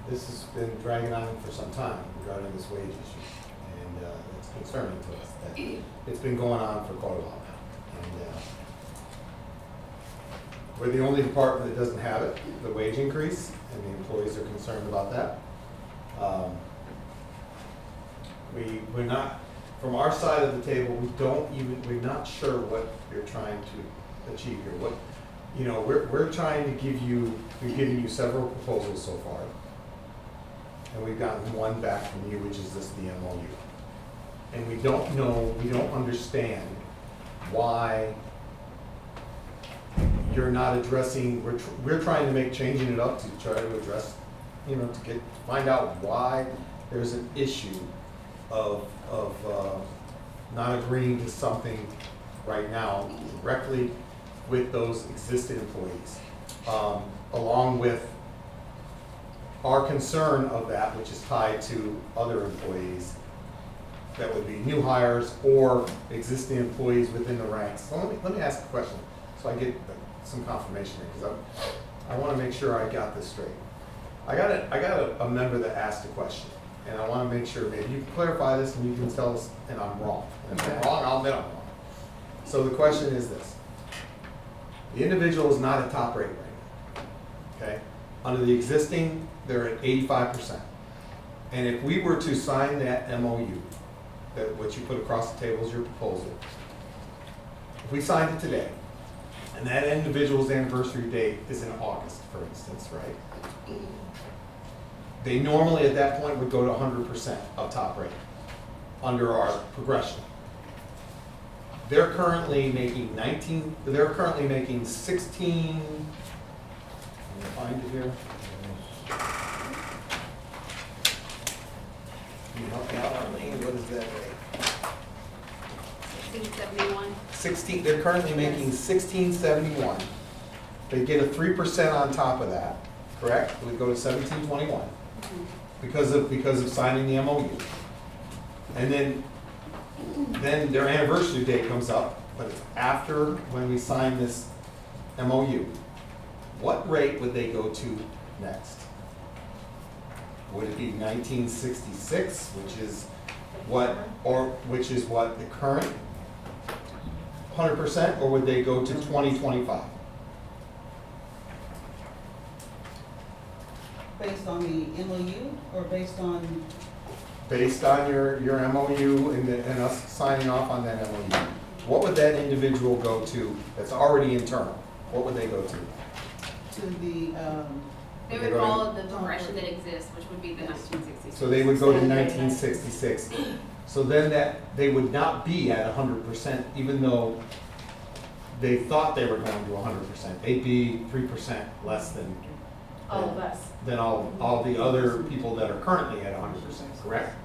This has been dragging on for some time regarding this wage issue, and it's concerning to us that it's been going on for quite a while now. And we're the only department that doesn't have it, the wage increase, and the employees are concerned about that. We're not, from our side of the table, we're not sure what you're trying to achieve here. What, you know, we're trying to give you, we've given you several proposals so far. And we've gotten one back from you, which is the MOU. And we don't know, we don't understand why you're not addressing, we're trying to make, changing it up to try to address, you know, to find out why there's an issue of not agreeing to something right now directly with those existing employees, along with our concern of that, which is tied to other employees that would be new hires or existing employees within the ranks. So let me ask a question so I get some confirmation here, because I want to make sure I got this straight. I got a member that asked a question, and I want to make sure maybe you can clarify this and you can tell us, and I'm wrong. And if I'm wrong, I'll admit I'm wrong. So the question is this. The individual is not at top rate right now, okay? Under the existing, they're at 85%. And if we were to sign that MOU, that what you put across the table is your proposal, if we signed it today, and that individual's anniversary date is in August, for instance, right? They normally at that point would go to 100% of top rate under our progression. They're currently making 16, let me find it here. Can you help me out on me? What is that rate? 1671. They're currently making 1671. They get a 3% on top of that, correct? It would go to 1721 because of signing the MOU. And then their anniversary date comes up, but it's after when we sign this MOU. What rate would they go to next? Would it be 1966, which is what the current 100%, or would they go to 2025? Based on the MOU or based on, Based on your MOU and us signing off on that MOU. what would that individual go to that's already internal? What would they go to? To the, They They would go to- follow the progression that exists, which would be the 1966. So they would go to 1966. So then they would not be at 100%, even though they thought they were going to 100%. They'd be 3% less than All of us, than all the other people that are currently at 100%, correct?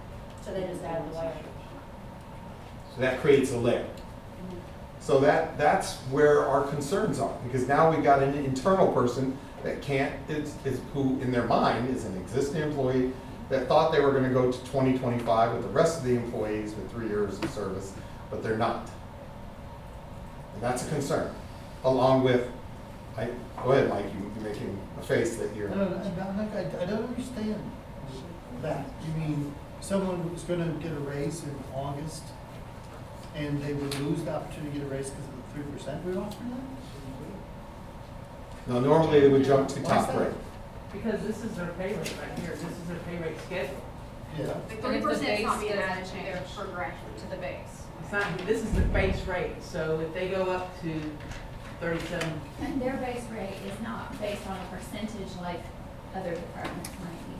so they just add the layer. So that creates a layer. So that's where our concerns are, because now we've got an internal person that can't, is who in their mind is an existing employee that thought they were gonna go to 2025 with the rest of the employees with 3 years of service, but they're not. And that's a concern, along with, go ahead, Mike, you're making a face that you're. I don't understand that. You mean someone was gonna get a raise in August and they would lose the opportunity to get a raise because of the 3% we offered them? No, normally they would jump to Why is top that? rate. Because this is their pay rate right here, this is their pay rate schedule. Yeah. The But if the 3% is not base being doesn't added to their change progression. to the base. It's not, this is the base rate, so if they go up to 37, And their base rate is not based on a percentage like other departments might be.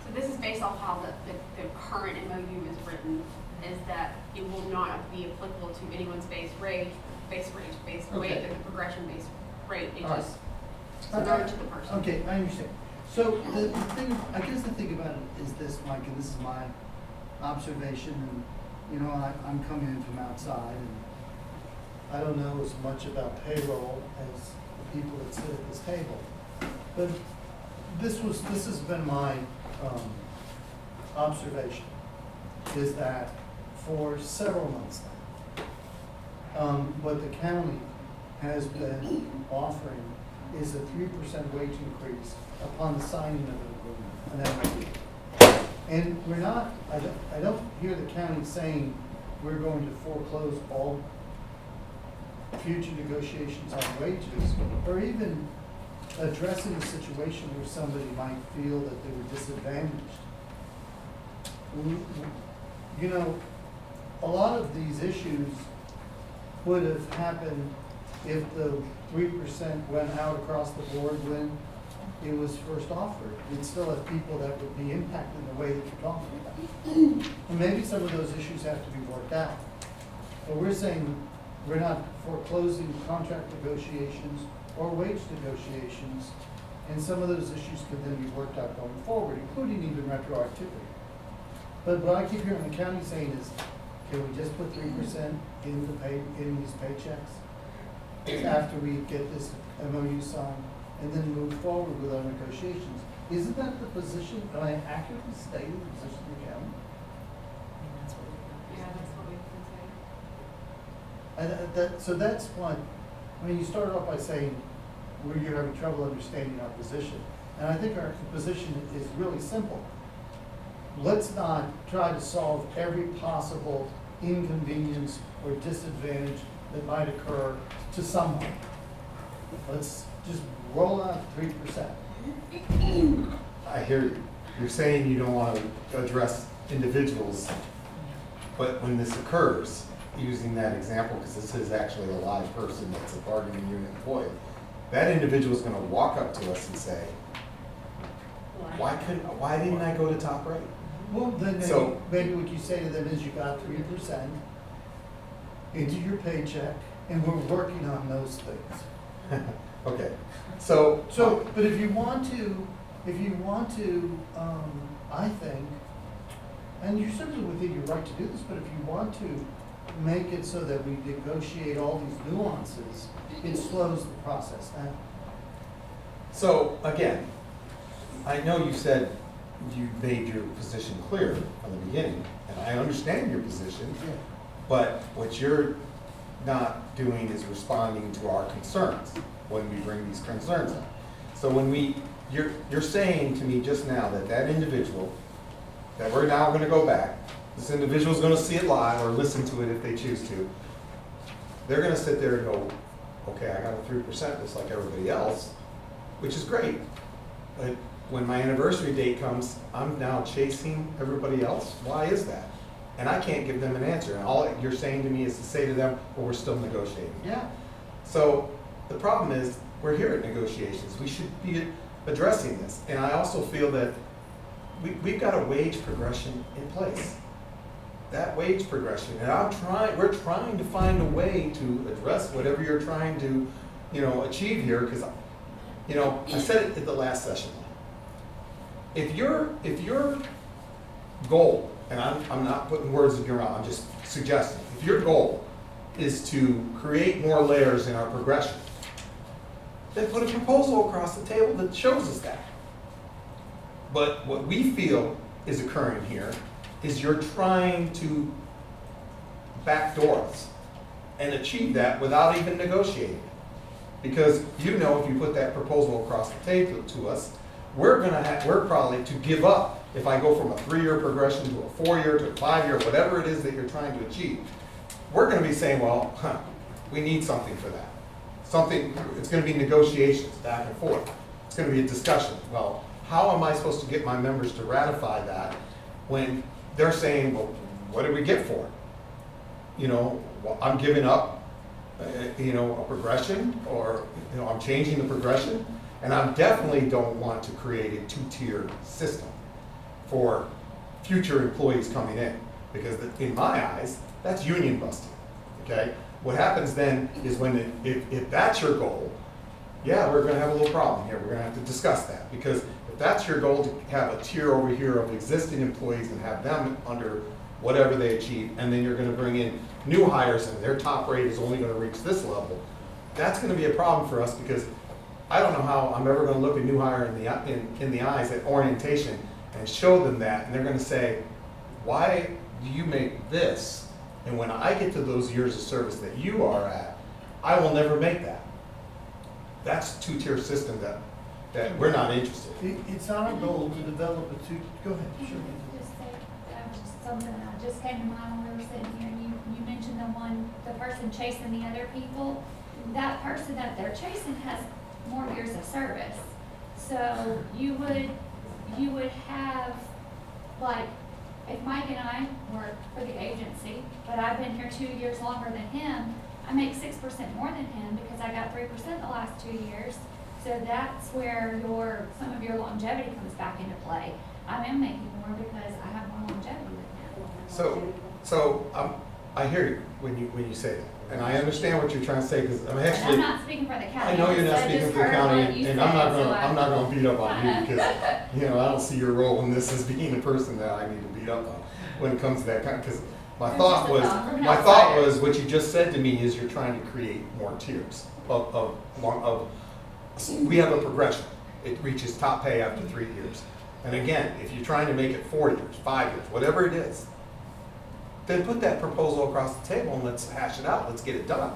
So this is based off how the current MOU is written, is that it will not be applicable to anyone's base Okay. the progression-based rate. It All right. just, it's known to the person. Okay, I understand. So the thing, I guess the thing about it is this, Mike, and this is my observation, and, you know, I'm coming in from outside, and I don't know as much about payroll as the people that sit at this table. But this has been my, observation, is that for several months now, what the county has been offering is a 3% wage increase upon the signing of an agreement, an MOU. And we're not, I don't hear the county saying we're going to foreclose all future negotiations on wages, or even addressing a situation where somebody might feel that they were disadvantaged. You know, a lot of these issues would have happened if the 3% went out across the board when it was first offered. We'd still have people that would be impacted in the way that you're talking about. And maybe some of those issues have to be worked out. But we're saying we're not foreclosing contract negotiations or wage negotiations, and some of those issues could then be worked out going forward, including even retroactivity. But what I keep hearing the county saying is, can we just put 3% in these paychecks after we get this MOU signed, and then move forward with our negotiations? Isn't that the position, am I accurately stating the position of the county? Yeah, that's what we've been saying. So that's what, I mean, you started off by saying, you're having trouble understanding our position. And I think our position is really simple. Let's not try to solve every possible inconvenience or disadvantage that might occur to someone. Let's just roll out 3%. I hear you. You're saying you don't want to address individuals, but when this occurs, using that example, because this is actually a live person that's a bargaining unit employee, that individual is going to walk up to us and say, why didn't I go to top rate? Well, then So- maybe what you say to them is you got 3% into your paycheck, and we're working on those things. Okay, so. But if you want to, I think, and you're certainly within your right to do this, but if you want to make it so that we negotiate all these nuances, it slows the process down. So, again, I know you said you made your position clear from the beginning, and I understand your position, but what you're not doing is responding to our concerns when we bring these concerns up. So when you're saying to me just now that that individual, that we're now gonna go back, this individual's gonna see it live or listen to it if they choose to, they're gonna sit there and go, okay, I got a 3% just like everybody else, which is great. But when my anniversary date comes, I'm now chasing everybody else. Why is that? and I can't give them an answer, and all you're saying to me is to say to them, well, we're still negotiating. Yeah, So the problem is, we're here at negotiations, we should be addressing this. And I also feel that we've got a wage progression in place. That wage progression, and we're trying to find a way to address whatever you're trying to, achieve here, because, I said it at the last session. If your goal, and I'm not putting words in your mouth, I'm just suggesting, if your goal is to create more layers in our progression, then put a proposal across the table that shows us that. But what we feel is occurring here is you're trying to backdoor us and achieve that without even negotiating. Because if you put that proposal across the table to us, we're probably to give up if I go from a 3-year progression to a 4-year to a 5-year, whatever it is that you're trying to achieve. We're gonna be saying, well, we need something for that. It's gonna be negotiations back and forth. It's gonna be a discussion. Well, how am I supposed to get my members to ratify that when they're saying, well, what did we get for it? Well, I'm giving up, a progression, or, I'm changing the progression, and I definitely don't want to create a 2-tier system for future employees coming in, because in my eyes, that's union busting, okay? What happens then is if that's your goal, yeah, we're gonna have a little problem here, we're gonna have to discuss that, because if that's your goal, to have a tier over here of existing employees and have them under whatever they achieve, and then you're gonna bring in new hires and their top rate is only gonna reach this level, that's gonna be a problem for us, because I don't know how I'm ever gonna look a new hire in the eyes at orientation and show them that, and they're gonna say, why do you make this? And when I get to those years of service that you are at, I will never make that. That's a 2-tier system that we're not interested in. it's our goal to develop go ahead, sure. Just say, just something that just came to mind when we were sitting here, and you mentioned the person chasing the other people. That person that they're chasing has more years of service. So you would have, like, if Mike and I work for the agency, but I've been here 2 years longer than him, I make 6% more than him because I got 3% the last 2 years. So that's where some of your longevity comes back into play. I am making more because I have more longevity than him. So I hear you when you say that, and I understand what you're trying to say, because I'm And actually. I'm not speaking for the county. I know you're not I speaking just for the heard county, what you and said, I'm not so gonna beat up on you, because, I don't see your role in this as being a person that I need to beat up on when it comes to that kind, because my It's thought just a thought from an my thought outsider. was, what you just said to me is you're trying to create more tiers we have a progression. It reaches top pay after 3 years. And again, if you're trying to make it 4 years, 5 years, whatever it is, then put that proposal across the table and let's hash it out, let's get it done.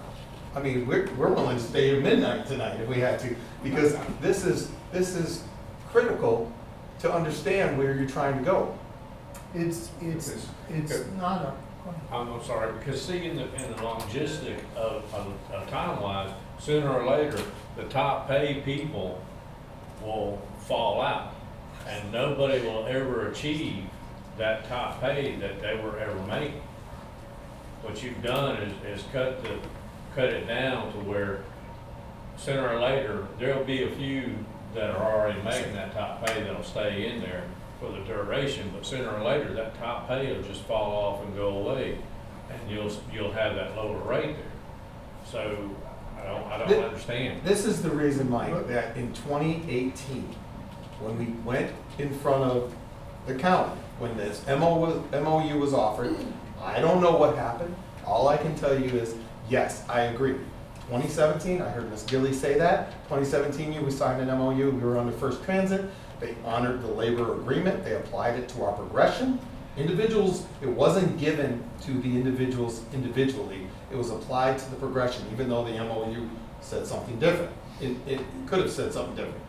I mean, we're willing to stay at midnight tonight if we had to, because this is critical to understand where you're trying to go. It's not a, I'm sorry, because see, in the logistic of time-wise, sooner or later, the top paid people will fall out, and nobody will ever achieve that top pay that they were ever making. What you've done is cut it down to where sooner or later, there'll be a few that are already making that top pay that'll stay in there for the duration, but sooner or later, that top pay will just fall off and go away, and you'll have that lower rate there. So, I don't understand. This is the reason, Mike, that in 2018, when we went in front of the county, when this MOU was offered, I don't know what happened. All I can tell you is, yes, I agree. 2017, I heard Ms. Gilly say that. 2017, we signed an MOU, we were under First Transit. They honored the labor agreement, they applied it to our progression. Individuals, it wasn't given to the individuals individually, it was applied to the progression, even though the MOU said something different. It could have said something different.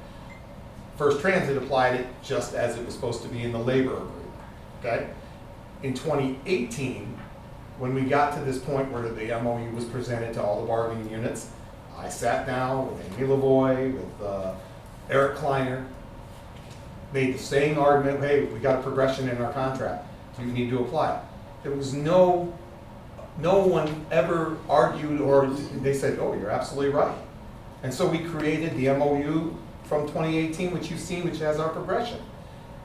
First Transit applied it just as it was supposed to be in the labor agreement, okay? In 2018, when we got to this point where the MOU was presented to all the bargaining units, I sat down with Amy Lavoie, with Eric Kleiner, made the same argument, hey, we got a progression in our contract, you need to apply it. There was no one ever argued or they said, oh, you're absolutely right. And so we created the MOU from 2018, which you've seen, which has our progression.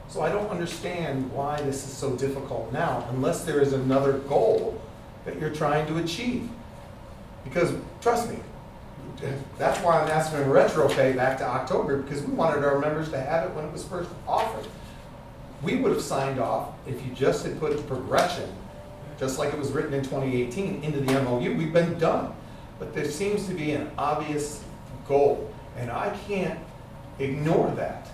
So I don't understand why this is so difficult now, unless there is another goal that you're trying to achieve. Because, trust me, that's why I'm asking for retro pay back to October, because we wanted our members to have it when it was first offered. We would have signed off if you just had put the progression, just like it was written in 2018, into the MOU, we've been done. But there seems to be an obvious goal, and I can't ignore that.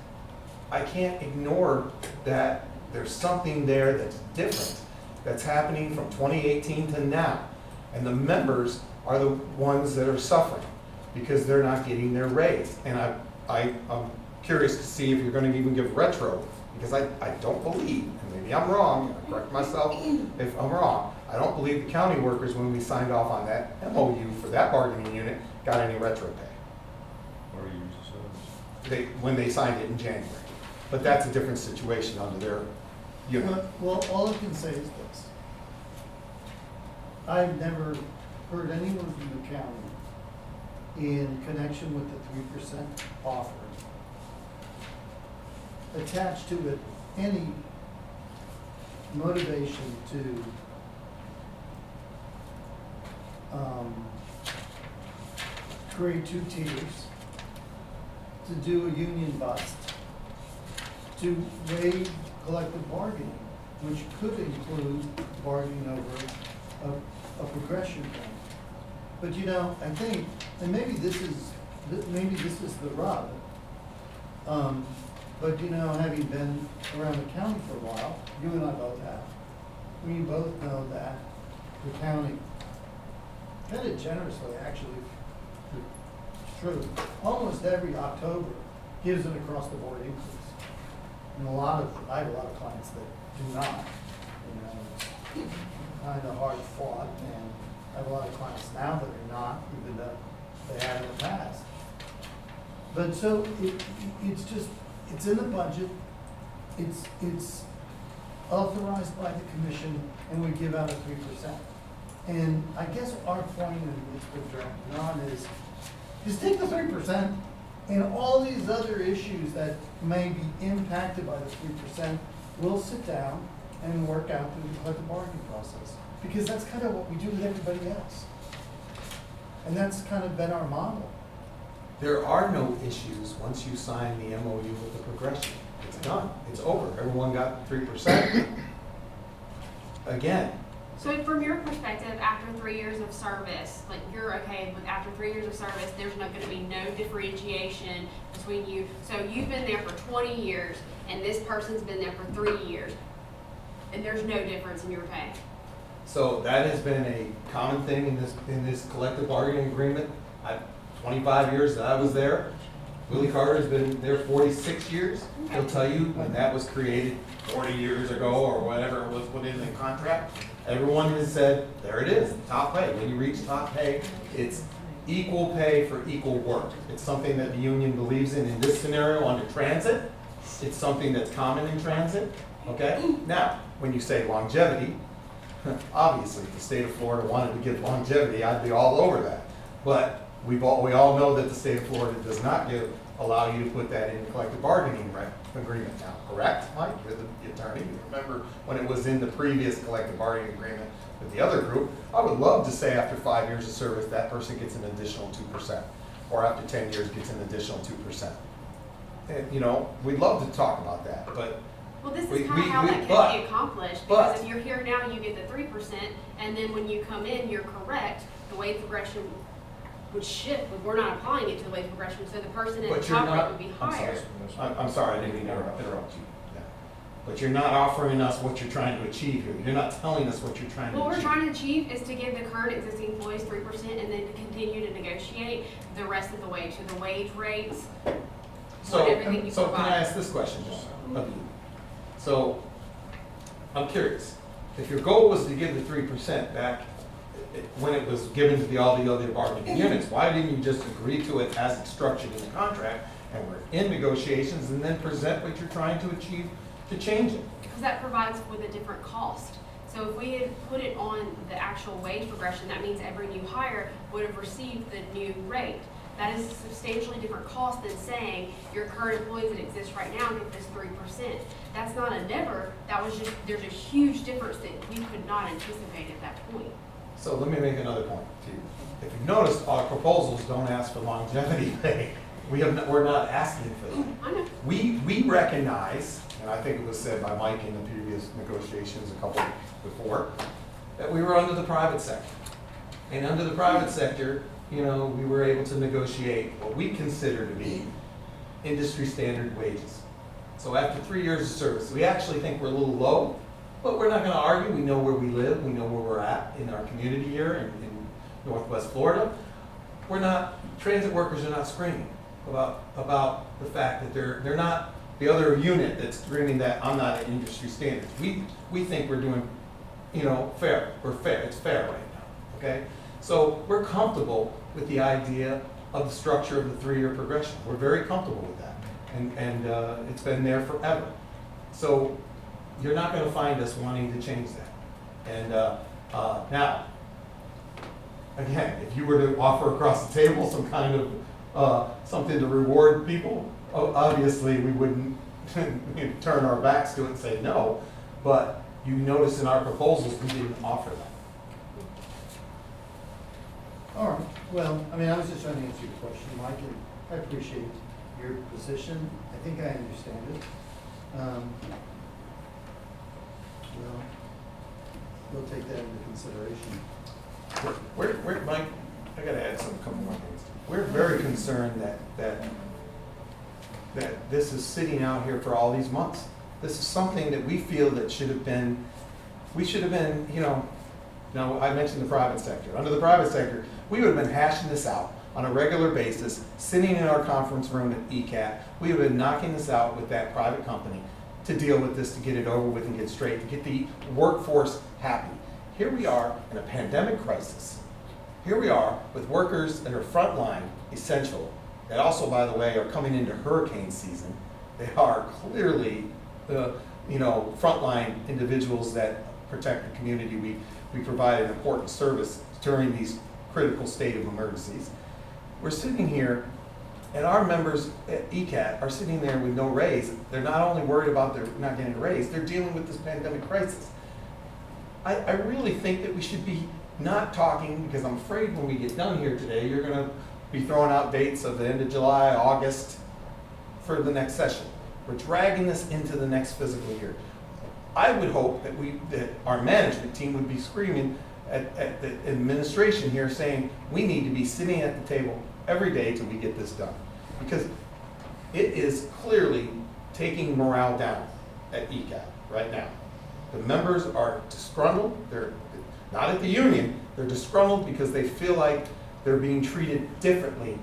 I can't ignore that there's something there that's different, that's happening from 2018 to now. And the members are the ones that are suffering because they're not getting their raise. And I'm curious to see if you're going to even give retro, because I don't believe, and maybe I'm wrong, I'll correct myself if I'm wrong, I don't believe the county workers, when we signed off on that MOU for that bargaining unit, got any retro pay. Or use When they signed it in January. But that's a different situation under their unit. Well, all I can say is this. I've never heard anyone from the county in connection with the 3% offer attached to it any motivation to create two tiers, to do a union bust, to waive collective bargaining, which could include bargaining over a progression plan. But you know, I think, and maybe this is the rub. But you know, having been around the county for a while, you and I both have, we both know that the county, kind of generously actually, it's true, almost every October gives an across-the-board increase. And I have a lot of clients that do not, you know, it's kind of hard fought, and I have a lot of clients now that are not, even though they have in the past. But so it's just, it's in the budget, it's authorized by the commission, and we give out a 3%. And I guess our point, and it's been dragging on, is take the 3%, and all these other issues that may be impacted by the 3%, we'll sit down and work out through the collective bargaining process. Because that's kind of what we do with everybody else. And that's kind of been our model. There are no issues once you sign the MOU with the progression. It's done, it's over, everyone got 3%. Again, So from your perspective, after 3 years of service, like you're okay with after 3 years of service, there's not gonna be no differentiation between you. So you've been there for 20 years and this person's been there for 3 years and there's no difference in your pay. so that has been a common thing in this collective bargaining agreement. 25 years that I was there. Willie Carter's been there 46 years. He'll tell you when that was created 40 years ago or whatever it was put in the contract. Everyone has said, there it is, top pay. When you reach top pay, it's equal pay for equal work. It's something that the union believes in this scenario under transit. It's something that's common in transit, okay? Now, when you say longevity, obviously, if the state of Florida wanted to give longevity, I'd be all over that. But we all know that the state of Florida does not allow you to put that in the collective bargaining agreement now, correct, Mike? You're the attorney. You remember when it was in the previous collective bargaining agreement with the other group. I would love to say after 5 years of service, that person gets an additional 2%, or after 10 years gets an additional 2%. And, you know, we'd love to talk about that, but Well, this We- is kind of we- how we- that but- can be accomplished, but- because if you're here now, you get the 3%, and then when you come in, you're correct, the wage progression would shift, but we're not applying it to the wage progression, so the person at the But you're top rate not, would be I'm higher. sorry, I'm sorry, I didn't mean to interrupt you. Yeah. But you're not offering us what you're trying to achieve here. You're not telling us what you're trying to What we're achieve. trying to achieve is to give the current existing employees 3% and then to continue to negotiate the rest of the wage, so the wage rates, So, everything you so can I provide. ask this question, John, of you? So, I'm curious, if your goal was to give the 3% back when it was given to all the other bargaining units, why didn't you just agree to it as it's structured in the contract, and we're in negotiations, and then present what you're trying to achieve to change it? because that provides with a different cost. So if we had put it on the actual wage progression, that means every new hire would have received the new rate. That is a substantially different cost than saying your current employees that exist right now get this 3%. That's not a never, that was just, there's a huge difference that we could not anticipate at that point. So let me make another point to you. If you've noticed, our proposals don't ask for longevity pay. We're not asking for that. I know. We recognize, and I think it was said by Mike in the previous negotiations a couple before, that we were under the private sector. And under the private sector, you know, we were able to negotiate what we consider to be industry standard wages. So after 3 years of service, we actually think we're a little low, but we're not gonna argue. We know where we live, we know where we're at in our community here in Northwest Florida. We're not, transit workers are not screaming about the fact that they're not the other unit that's screaming that I'm not at industry standards. We think we're doing, you know, fair. We're fair. It's fair right now. Okay? So we're comfortable with the idea of the structure of the 3-year progression. We're very comfortable with that. And it's been there forever. So you're not going to find us wanting to change that. And now, again, if you were to offer across the table some kind of something to reward people, obviously we wouldn't turn our backs to it and say no. But you notice in our proposals we didn't offer that. All right, well, I mean, I was just trying to answer your question, Mike, and I appreciate your position. I think I understand it. Well, we'll take that into consideration. We're Mike, I gotta add some couple more things. We're very concerned that this is sitting out here for all these months. This is something that we feel that we should have been, you know, now I mentioned the private sector. Under the private sector, we would have been hashing this out on a regular basis, sitting in our conference room at ECAT. We would have been knocking this out with that private company to deal with this, to get it over with and get straight, to get the workforce happy. Here we are in a pandemic crisis. Here we are with workers that are frontline, essential, that also, by the way, are coming into hurricane season. They are clearly the, you know, frontline individuals that protect the community. We provide an important service during these critical state of emergencies. We're sitting here, and our members at ECAT are sitting there with no raise. They're not only worried about they're not getting a raise, they're dealing with this pandemic crisis. I really think that we should be not talking, because I'm afraid when we get done here today, you're gonna be throwing out dates of the end of July, August for the next session. We're dragging this into the next fiscal year. I would hope that our management team would be screaming at the administration here saying, we need to be sitting at the table every day till we get this done. Because it is clearly taking morale down at ECAT right now. The members are disgruntled. They're not at the union. They're disgruntled because they feel like they're being treated differently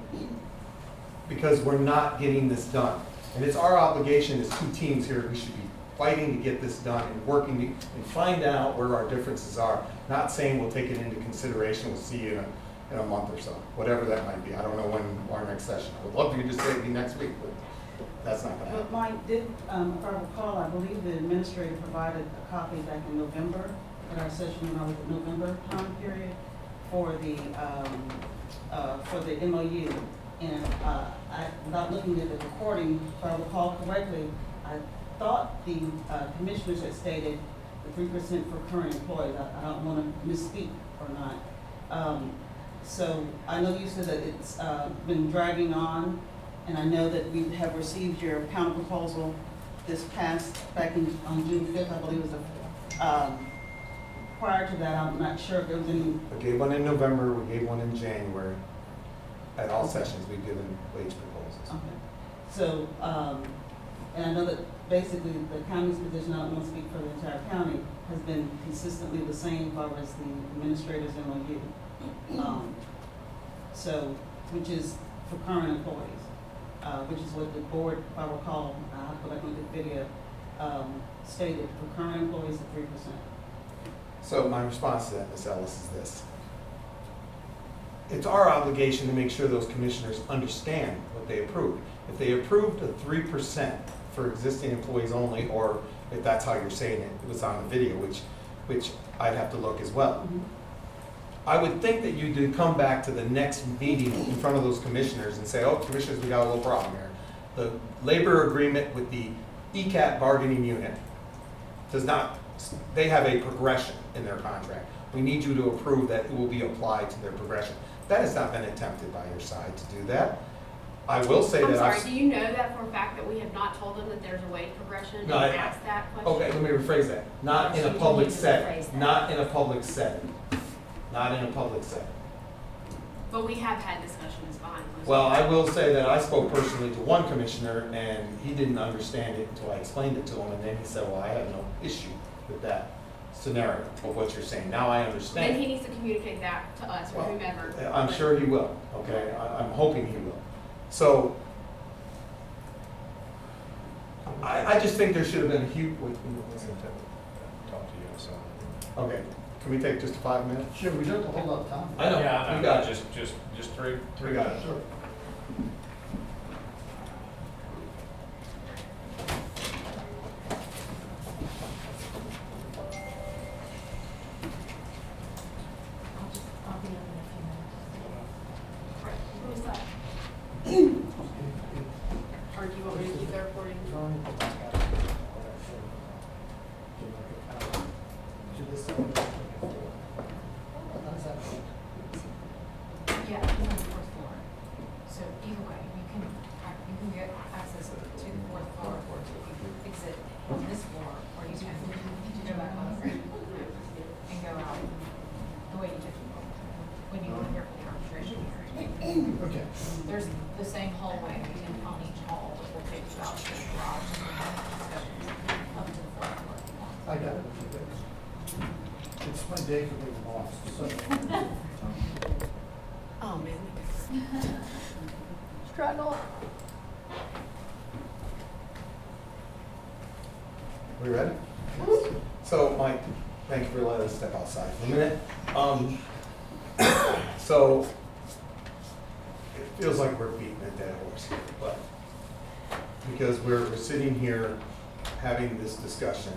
because we're not getting this done. And it's our obligation as two teams here. We should be fighting to get this done and working to and find out where our differences are. Not saying we'll take it into consideration. We'll see you in a month or so, whatever that might be. I don't know when our next session. I would love to just say it'd be next week, but that's not going to But happen. Mike, if I recall, I believe the administrator provided a copy back in November, at our session when I was in November time period, for the MOU. And without looking at the recording, if I recall correctly, I thought the commissioners had stated the 3% for current employees. I don't want to misspeak or not. So I know you said that it's been dragging on, and I know that we have received your counter proposal back on June 5th, I believe was the, prior to that, I'm not sure if there was any. We gave one in November, we gave one in January. At all sessions, we've given wage proposals. Okay. So, and I know that basically the county's position, I don't want to speak for the entire county, has been consistently the same as far as the administrator's MOU. So, which is for current employees, which is what the board, if I recall, I have to go back and look at the video, stated for current employees at 3%. So my response to that, Ms. Ellis, is this. It's our obligation to make sure those commissioners understand what they approved. If they approved a 3% for existing employees only, or if that's how you're saying it, it was on the video, which which I'd have to look as well. I would think that you do come back to the next meeting in front of those commissioners and say, oh, commissioners, we got a little problem here. The labor agreement with the ECAT bargaining unit does not, they have a progression in their contract. We need you to approve that it will be applied to their progression. That has not been attempted by your side to do that. I will say I'm that sorry, I've. do you know that for a fact that we have not told them that there's a wage progression and No, I- asked that question? Okay, let me rephrase that. Not in a You public need to setting, rephrase that. not in a public setting. Not in a public setting. But we have had discussions behind closed Well, I doors. will say that I spoke personally to one commissioner and he didn't understand it until I explained it to him, and then he said, well, I have no issue with that scenario of what you're saying. Now I understand. Then he needs to communicate that to us or Well, whomever. I'm but- sure he will, okay? I'm hoping he will. So, I just think there should have been a huge, Talk to you, so. okay, can we take just 5 minutes? Sure, we don't have a whole lot of time. I know, Yeah, we got it. Just three. We got it. Sure. I'll be up in a few minutes. Who's that? Or do you want me to keep the recording? Yeah, it's on the fourth floor. So either way, you can get access to the fourth floor or to the exit on this floor, or you can go back on and go out the way you did when you were here for the arbitration hearing. Okay. There's the same hallway in on each hall that will take you out to the garage and then up to the fourth floor. I got it. It's my day for being lost, so. Oh, man. Struggle. We ready? So, Mike, thank you for letting us step outside for a minute. So, it feels like we're beating a dead horse here, but because we're sitting here having this discussion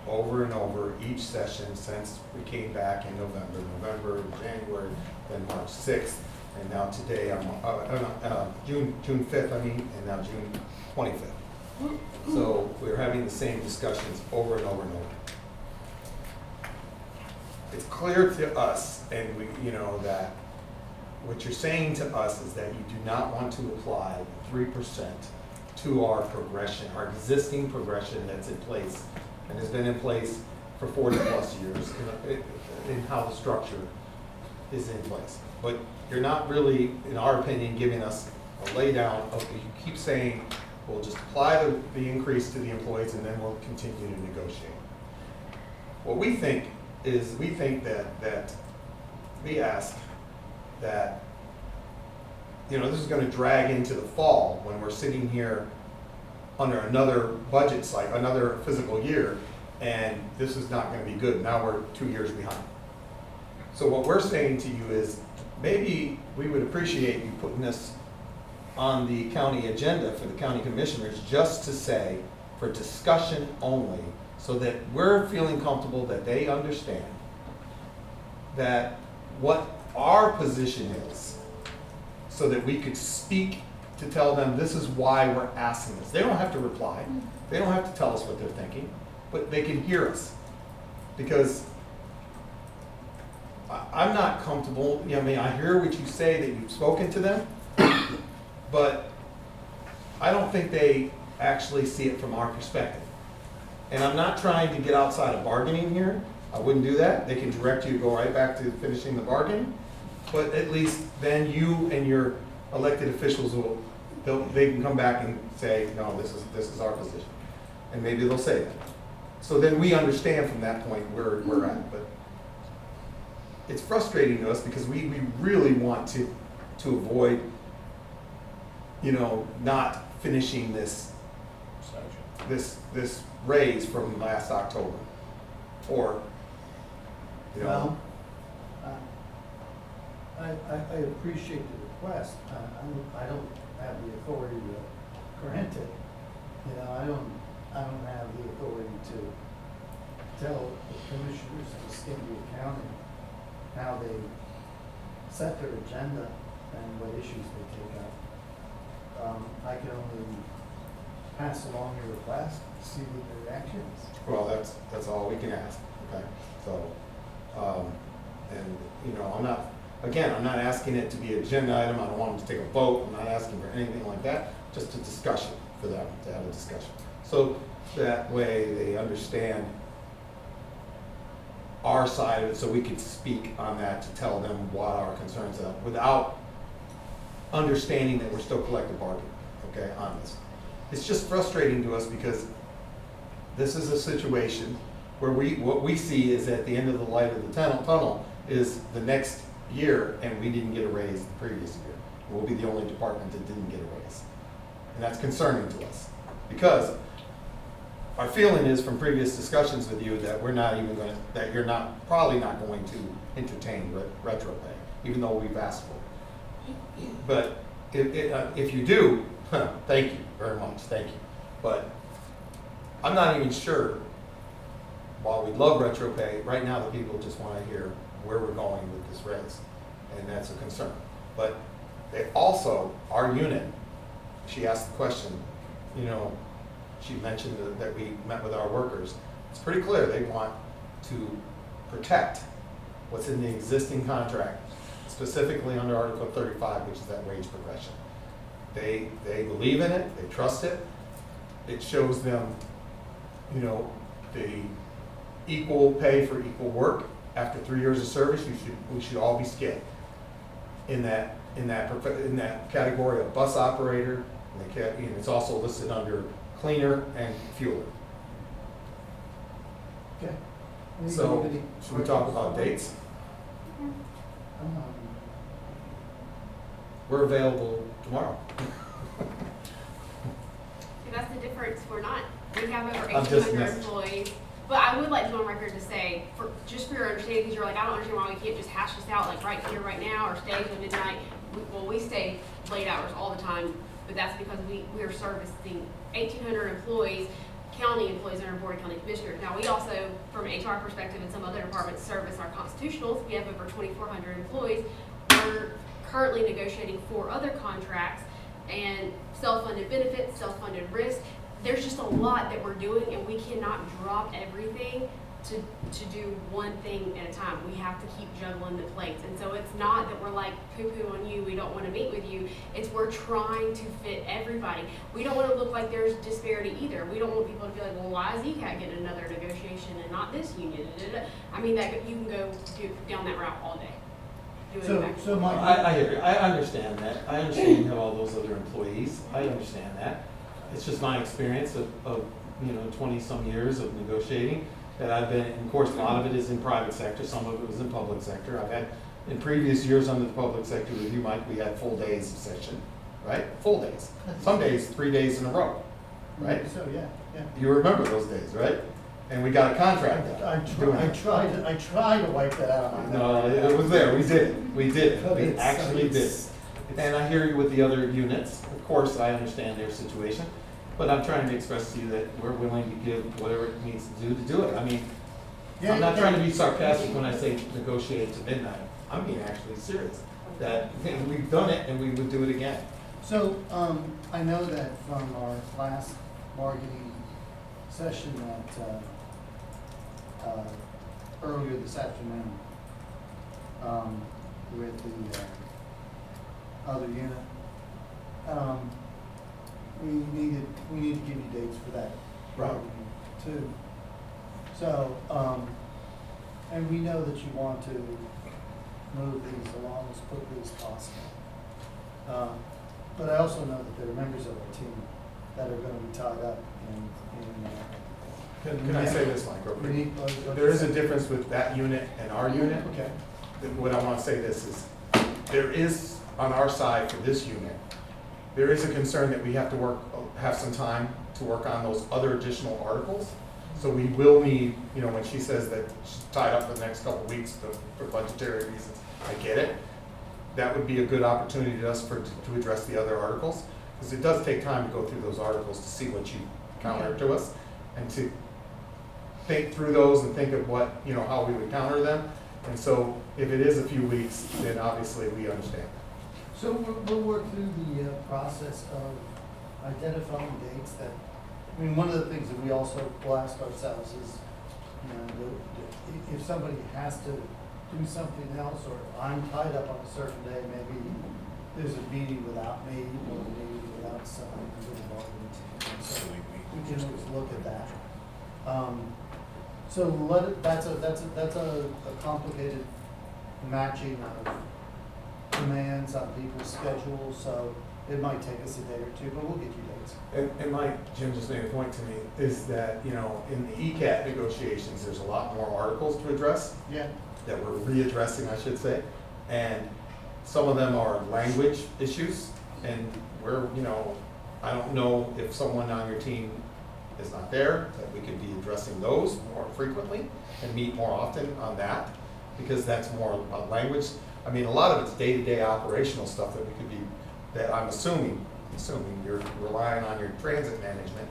over and over each session since we came back in November, January, then March 6th, and now today, June 5th, and now June 25th. So we're having the same discussions over and over and over. It's clear to us, and we, that what you're saying to us is that you do not want to apply 3% to our progression, our existing progression that's in place and has been in place for 40 plus years in how the structure is in place. But you're not really, in our opinion, giving us a laydown of, you keep saying, we'll just apply the increase to the employees and then we'll continue to negotiate. What we think is, we think that we ask that, this is gonna drag into the fall when we're sitting here under another budget cycle, another fiscal year, and this is not gonna be good. Now we're 2 years behind. So what we're saying to you is, maybe we would appreciate you putting this on the county agenda for the county commissioners, just to say, for discussion only, so that we're feeling comfortable that they understand that what our position is, so that we could speak to tell them this is why we're asking this. They don't have to reply. They don't have to tell us what they're thinking, but they can hear us. Because I'm not comfortable, I hear what you say, that you've spoken to them, but I don't think they actually see it from our perspective. And I'm not trying to get outside of bargaining here. I wouldn't do that. They can direct you to go right back to finishing the bargain. But at least then you and your elected officials they can come back and say, no, this is our position. And maybe they'll say that. So then we understand from that point where we're at. But it's frustrating to us because we really want to avoid, not finishing this raise from last October. Or, Well, I appreciate the request. I don't have the authority to grant it. I don't have the authority tell the commissioners of Escambia County how they set their agenda and what issues they take up. I can only pass along your request, see what the reaction is. Well, that's all we can ask, okay? So, and, you know, I'm not asking it to be an agenda item, I don't want them to take a vote, I'm not asking for anything like that, just a discussion for them, to have a discussion. So that way they understand our side of it, so we can speak on that to tell them what our concerns are, without understanding that we're still collective bargaining, okay, on this. It's just frustrating to us because this is a situation where what we see is at the end of the light of the tunnel is the next year, and we didn't get a raise the previous year. We'll be the only department that didn't get a raise. And that's concerning to us, because our feeling is from previous discussions with you that that you're probably not going to entertain retro pay, even though we've asked for it. But if you do, thank you very much, thank you. But I'm not even sure, while we love retro pay, right now the people just want to hear where we're going with this raise, and that's a concern. But they also, our unit, she asked the question, you know, she mentioned that we met with our workers. It's pretty clear they want to protect what's in the existing contract, specifically under Article 35, which is that wage progression. They believe in it, they trust it. It shows them, you know, the equal pay for equal work. After 3 years of service, we should all be skilled in that category of bus operator, and it's also listed under cleaner and fueler. Okay. So, should we talk about dates? We're available tomorrow. See, that's the difference, we're not, we have over I'm just 1,800 messing. employees. But I would like to go on record to say, just for your understanding, because you're like, I don't understand why we can't just hash this out like right here, right now, or stay till midnight. We stay late hours all the time, but that's because we are servicing 1,800 employees, county employees and our board of county commissioners. Now, we also, from an HR perspective and some other departments, service our constitutionals. We have over 2,400 employees. We're currently negotiating 4 other contracts and self-funded benefits, self-funded risk. There's just a lot that we're doing, and we cannot drop everything to do one thing at a time. We have to keep juggling the plates. And so it's not that we're like poo-poo on you, we don't want to meet with you. It's we're trying to fit everybody. We don't want to look like there's disparity either. We don't want people to be like, well, why is ECAT getting another negotiation and not this union? I mean, that you can go down that route all day. So Mike, I hear you. I understand that. I understand you have all those other employees. I understand that. It's just my experience of 20-some years of negotiating that I've been, and of course, a lot of it is in private sector, some of it was in public sector. I've had, in previous years under the public sector with you, Mike, we had full days of session, right? Full days. Some days, 3 days in a row, right? So, yeah. You remember those days, right? And we got a contract out. I tried to wipe that out of my No, memory. it was there. We did it. We It's- actually did. it's- And I hear you with the other units. Of course, I understand their situation, but I'm trying to express to you that we're willing to give whatever it needs to do it. I mean, I'm not trying to be sarcastic when I say negotiate to midnight. I'm being actually serious. That we've done it and we would do it again. So, I know that from our last bargaining session that, earlier this afternoon, with the, other unit, we need to give you dates for that bargaining too. So, and we know that you want to move these along as quickly as possible. But I also know that there are members of our team that are gonna be tied up in Can I say this, Mike, real we quick? need- There is a difference with that unit and our unit. Okay. What I want to say this is, there is, on our side for this unit, there is a concern that we have to have some time to work on those other additional articles. So we will need, when she says that she's tied up for the next couple of weeks for budgetary reasons, I get it. That would be a good opportunity to us to address the other articles, because it does take time to go through those articles to see what you counter to us, and to think through those and think of what, you know, how we would counter them. And so if it is a few weeks, then obviously we understand. So we'll work through the process of identifying dates that, I mean, one of the things that we also will ask ourselves is, you know, if somebody has to do something else, or I'm tied up on a certain day, maybe there's a meeting without me, or a meeting without somebody who's involved in the team. So we can always look at that. So that's a complicated matching of demands on people's schedules, so it might take us a day or two, but we'll get you dates. And Mike, Jim just made a point to me, is that, you know, in the ECAT negotiations, there's a lot more articles to address, Yeah. that we're readdressing, I should say. And some of them are language issues, and we're, you know, I don't know if someone on your team is not there, that we could be addressing those more frequently and meet more often on that, because that's more about language. I mean, a lot of it's day-to-day operational stuff that we could be, that I'm assuming you're relying on your transit management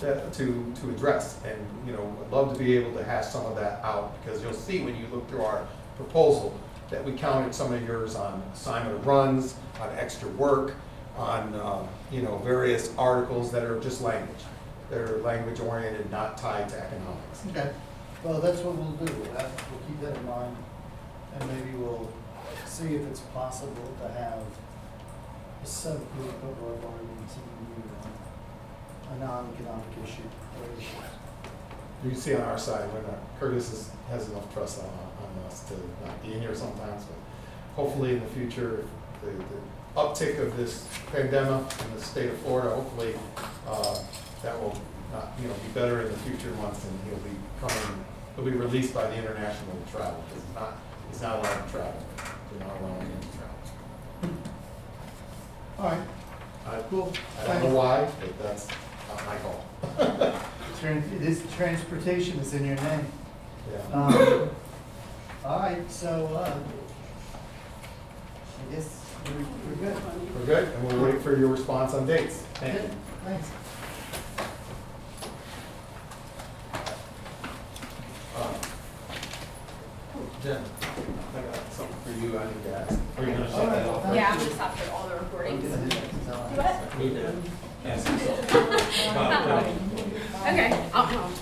to address. And, you know, I'd love to be able to hash some of that out, because you'll see when you look through our proposal that we counted some of yours on assignment of runs, on extra work, on, you know, various articles that are just language. They're language oriented, not tied to economics. Okay, well, that's what we'll do, we'll keep that in mind, and maybe we'll see if it's possible to have a subgroup of our bargaining team meet on a non-economic issue or issues. You can see on our side, when Curtis has enough trust on us to not be in here sometimes, but hopefully in the future, the uptick of this pandemic in the state of Florida, hopefully, that will not, you know, be better in the future months, and he'll be released by the international travel, because he's not allowed to travel. They're not allowing him to travel. All right, cool. I don't know why, but that's not my call. It is, transportation is in your name. Yeah. All right, so, I guess we're good. We're good, and we'll wait for your response on dates. Thank you. Good, thanks. Jen, I got something for you I need to ask. Are you gonna shut that off? Yeah, I'm gonna stop for all the recordings. We did. Ask you something. Okay, I'll come.